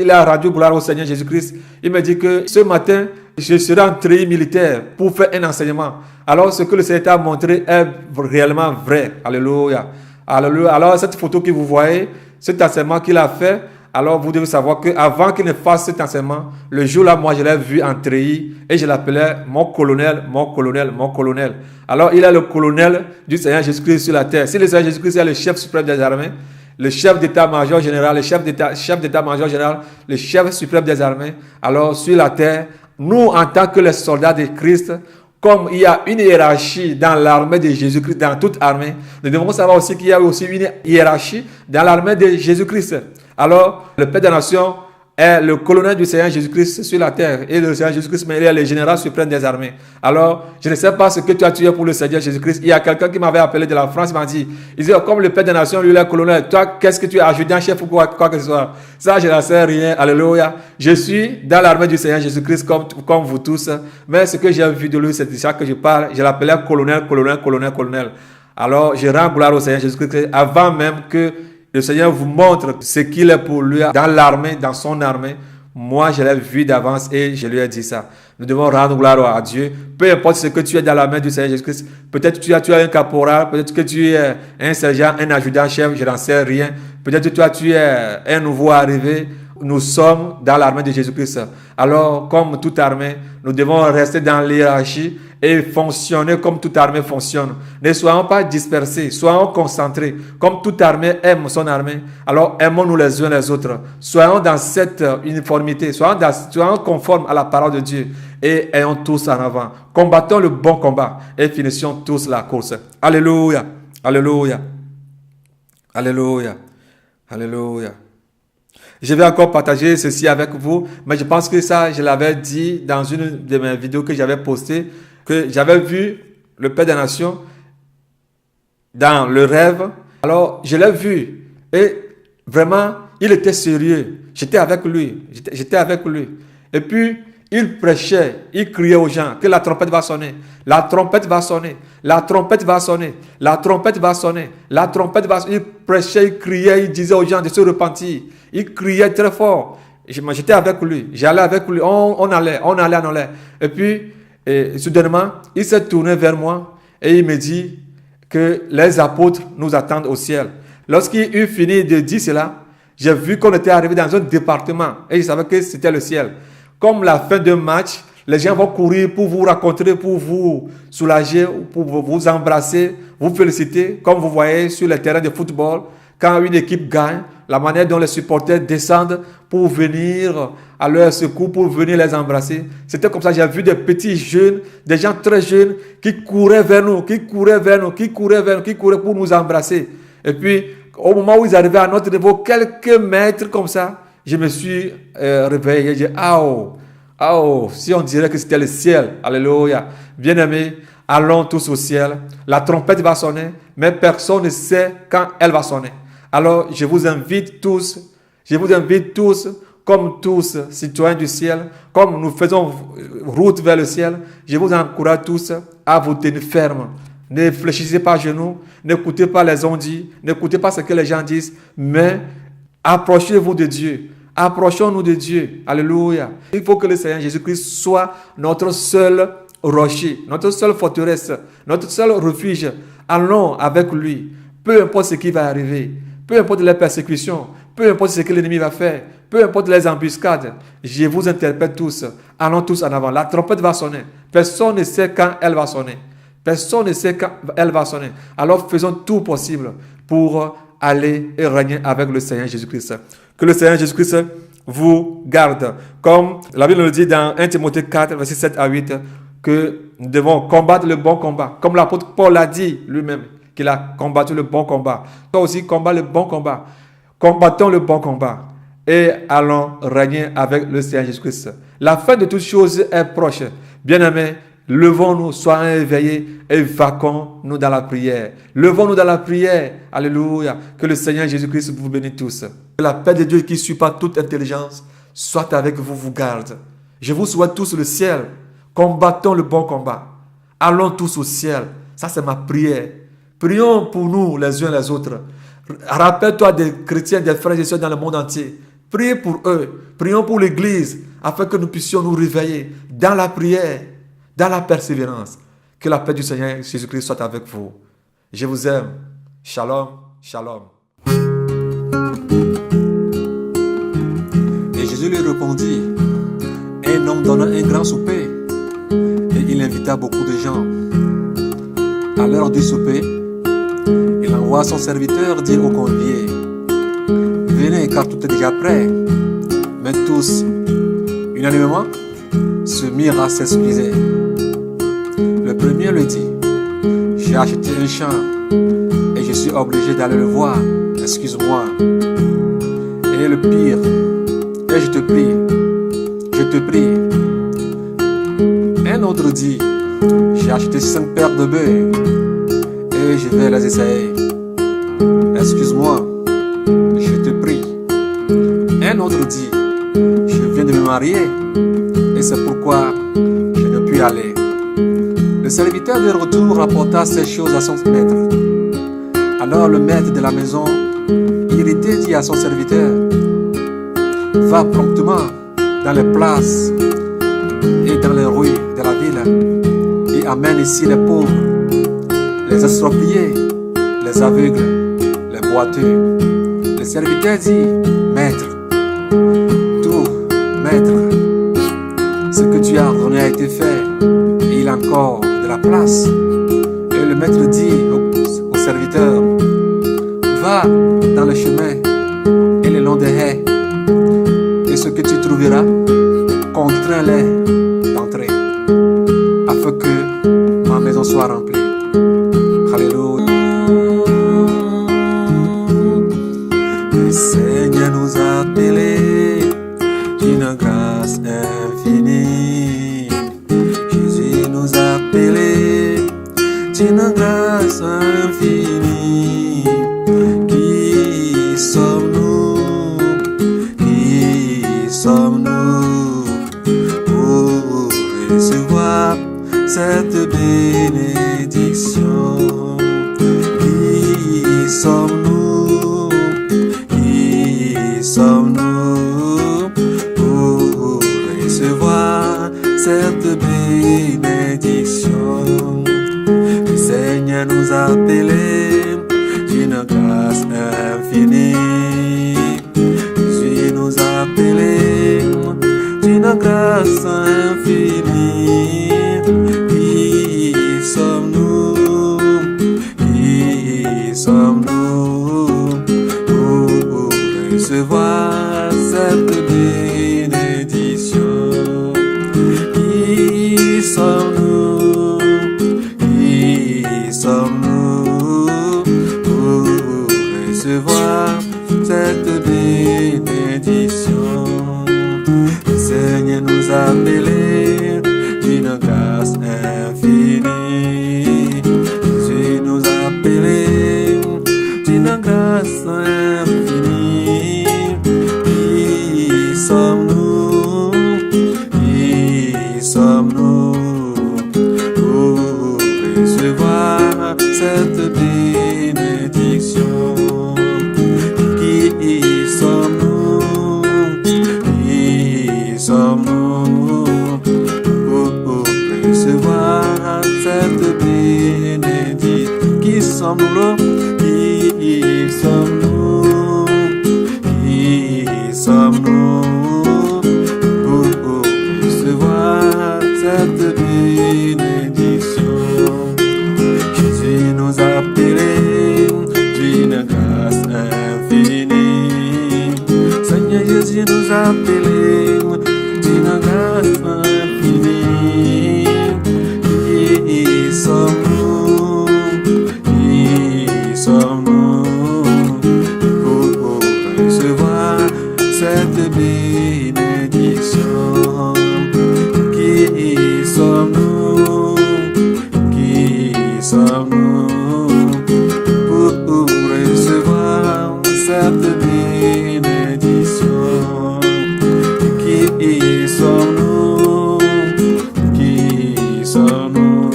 a rendu gloire au Seigneur Jésus-Christ. Il me dit que ce matin, je serai en treillis militaire pour faire un enseignement. Alors, ce que le Seigneur t'a montré est réellement vrai. Alléluia. Alors, cette photo que vous voyez, cet enseignement qu'il a fait, alors vous devez savoir qu'avant qu'il ne fasse cet enseignement, le jour-là, moi, je l'ai vu en treillis et je l'appelais mon colonel. Alors, il est le colonel du Seigneur Jésus-Christ sur la terre. Si le Seigneur Jésus-Christ est le chef suprême des armées, le chef d'état-major général, le chef d'état-major général, le chef suprême des armées, alors sur la terre, nous, en tant que les soldats de Christ, comme il y a une hiérarchie dans l'armée de Jésus-Christ, dans toute armée, nous devons savoir aussi qu'il y a aussi une hiérarchie dans l'armée de Jésus-Christ. Alors, le Père des Nations est le colonel du Seigneur Jésus-Christ sur la terre. Et le Seigneur Jésus-Christ, mais il est le général suprême des armées. Alors, je ne sais pas ce que tu as tué pour le Seigneur Jésus-Christ. Il y a quelqu'un qui m'avait appelé de la France, il m'a dit, comme le Père des Nations, lui, il est colonel, toi, qu'est-ce que tu es, adjudant-chef ou quoi que ce soit? Ça, je n'en sais rien. Alléluia. Je suis dans l'armée du Seigneur Jésus-Christ comme vous tous. Mais ce que j'ai vu de lui, c'est de ça que je parle. Je l'appelais colonel. Alors, je rends gloire au Seigneur Jésus-Christ avant même que le Seigneur vous montre ce qu'il est pour lui dans l'armée, dans son armée. Moi, je l'ai vu d'avance et je lui ai dit ça. Nous devons rendre gloire à Dieu. Peu importe ce que tu es dans la main du Seigneur Jésus-Christ. Peut-être que tu es un caporal, peut-être que tu es un sergent, un adjudant-chef, je n'en sais rien. Peut-être que tu es un nouveau arrivé. Nous sommes dans l'armée de Jésus-Christ. Alors, comme toute armée, nous devons rester dans l'hiérarchie et fonctionner comme toute armée fonctionne. Ne soyons pas dispersés, soyons concentrés. Comme toute armée aime son armée, alors aimons-nous les uns les autres. Soyons dans cette uniformité, soyons conformes à la parole de Dieu et ayons tous en avant. Combattons le bon combat et finissons tous la course. Alléluia, alléluia, alléluia, alléluia. Je vais encore partager ceci avec vous, mais je pense que ça, je l'avais dit dans une de mes vidéos que j'avais postées, que j'avais vu le Père des Nations dans le rêve. Alors, je l'ai vu et vraiment, il était sérieux. J'étais avec lui. Et puis, il prêchait, il criait aux gens que la trompette va sonner. La trompette va sonner. Il prêchait, il criait, il disait aux gens de se repentir. Il criait très fort. J'étais avec lui. J'allais avec lui. On allait. Et puis, soudainement, il s'est tourné vers moi et il me dit que les apôtres nous attendent au ciel. Lorsqu'il eut fini de dire cela, j'ai vu qu'on était arrivé dans un département et je savais que c'était le ciel. Comme la fin d'un match, les gens vont courir pour vous rencontrer, pour vous soulager, pour vous embrasser, vous féliciter, comme vous voyez sur les terrains de football. quand une équipe gagne, la manière dont les supporters descendent pour venir à leur secours, pour venir les embrasser. C'était comme ça, j'ai vu des petits jeunes, des gens très jeunes qui couraient vers nous, qui couraient pour nous embrasser. Et puis, au moment où ils arrivaient à notre niveau, quelques mètres comme ça, je me suis réveillé. J'ai dit, si on dirait que c'était le ciel. Alléluia. Bien-aimés, allons tous au ciel. La trompette va sonner, mais personne ne sait quand elle va sonner. Alors, je vous invite tous, comme tous citoyens du ciel, comme nous faisons route vers le ciel, je vous encourage tous à vous tenir ferme. Ne fléchissez pas à genoux, n'écoutez pas les on-dit, n'écoutez pas ce que les gens disent, mais approchez-vous de Dieu. Approchons-nous de Dieu. Alléluia. Il faut que le Seigneur Jésus-Christ soit notre seul rocher, notre seule forteresse, notre seul refuge. Allons avec lui. Peu importe ce qui va arriver, peu importe les persécutions, peu importe ce que l'ennemi va faire, peu importe les embuscades, je vous interpelle tous. Allons tous en avant. La trompette va sonner. Personne ne sait quand elle va sonner. Personne ne sait quand elle va sonner. Alors faisons tout possible pour aller et régner avec le Seigneur Jésus-Christ. Que le Seigneur Jésus-Christ vous garde. Comme la Bible nous dit dans 1 Timothée 4, versets 7 à 8, que nous devons combattre le bon combat. Comme l'apôtre Paul l'a dit lui-même, qu'il a combattu le bon combat. Toi aussi, combat le bon combat. Combattons le bon combat. Et allons régner avec le Seigneur Jésus-Christ. La fin de toutes choses est proche. Bien-aimés, levons-nous, soyons éveillés et vaquons-nous dans la prière. Levons-nous dans la prière. Alléluia. Que le Seigneur Jésus-Christ vous bénisse tous. Que la paix de Dieu qui surpasse toute intelligence soit avec vous, vous garde. Je vous souhaite tous le ciel. Combattons le bon combat. Allons tous au ciel. Ça, c'est ma prière. Prions pour nous les uns les autres. Rappelle-toi des chrétiens, des frères et sœurs dans le monde entier. Priez pour eux. Prions pour l'Église afin que nous puissions nous réveiller dans la prière, dans la persévérance. Que la paix du Seigneur Jésus-Christ soit avec vous. Je vous aime. Shalom, shalom.
Et Jésus lui répondit, un homme donna un grand souper, et il invita beaucoup de gens. À l'heure du souper, il envoie son serviteur dire aux conviés, venez car tout est déjà prêt. Mais tous, unanimement, se mirent à s'excuser. Le premier lui dit, j'ai acheté un champ et je suis obligé d'aller le voir, excuse-moi. Et le pire, et je te prie. Un autre dit, j'ai acheté 5 paires de bœufs et je vais les essayer. Excuse-moi, je te prie. Un autre dit, je viens de me marier et c'est pourquoi je ne puis aller. Le serviteur de retour rapporta ces choses à son maître. Alors le maître de la maison, irrité, dit à son serviteur, va promptement dans les places et dans les rues de la ville et amène ici les pauvres, les estropiés, les aveugles, les boiteux. Le serviteur dit, maître, ce que tu as ordonné a été fait et il y a encore de la place. Et le maître dit au serviteur, va dans le chemin et le long des haies et ce que tu trouveras, contrains-les d'entrer afin que ma maison soit remplie. Alléluia. Le Seigneur nous a appelés d'une grâce infinie. Jésus nous a appelés d'une grâce infinie. Qui sommes-nous? Qui sommes-nous pour recevoir cette bénédiction? Qui sommes-nous? Qui sommes-nous pour recevoir cette bénédiction? Le Seigneur nous a appelés d'une grâce infinie. Jésus nous a appelés d'une grâce infinie. Qui sommes-nous? Qui sommes-nous recevoir cette bénédiction? Qui sommes-nous? Qui sommes-nous pour recevoir cette bénédiction? Le Seigneur nous a appelés d'une grâce infinie. Jésus nous a appelés d'une grâce infinie. Qui sommes-nous? Qui sommes-nous pour recevoir cette bénédiction? Qui sommes-nous? Qui sommes-nous pour recevoir cette bénédiction? Qui sommes-nous? Qui sommes-nous? Qui sommes-nous pour recevoir cette bénédiction? Jésus nous a appelés d'une grâce infinie. Seigneur Jésus nous a appelés d'une grâce infinie. Qui sommes-nous? Qui sommes-nous pour recevoir cette bénédiction? Qui sommes-nous? Qui sommes-nous pour recevoir cette bénédiction? Qui sommes-nous? Qui sommes-nous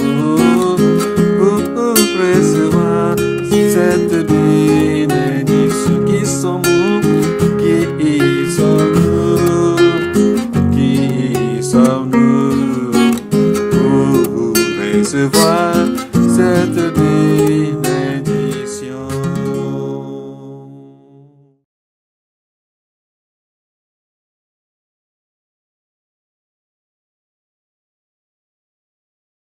pour recevoir cette bénédiction? Qui sommes-nous? Qui sommes-nous? Qui sommes-nous pour recevoir cette bénédiction?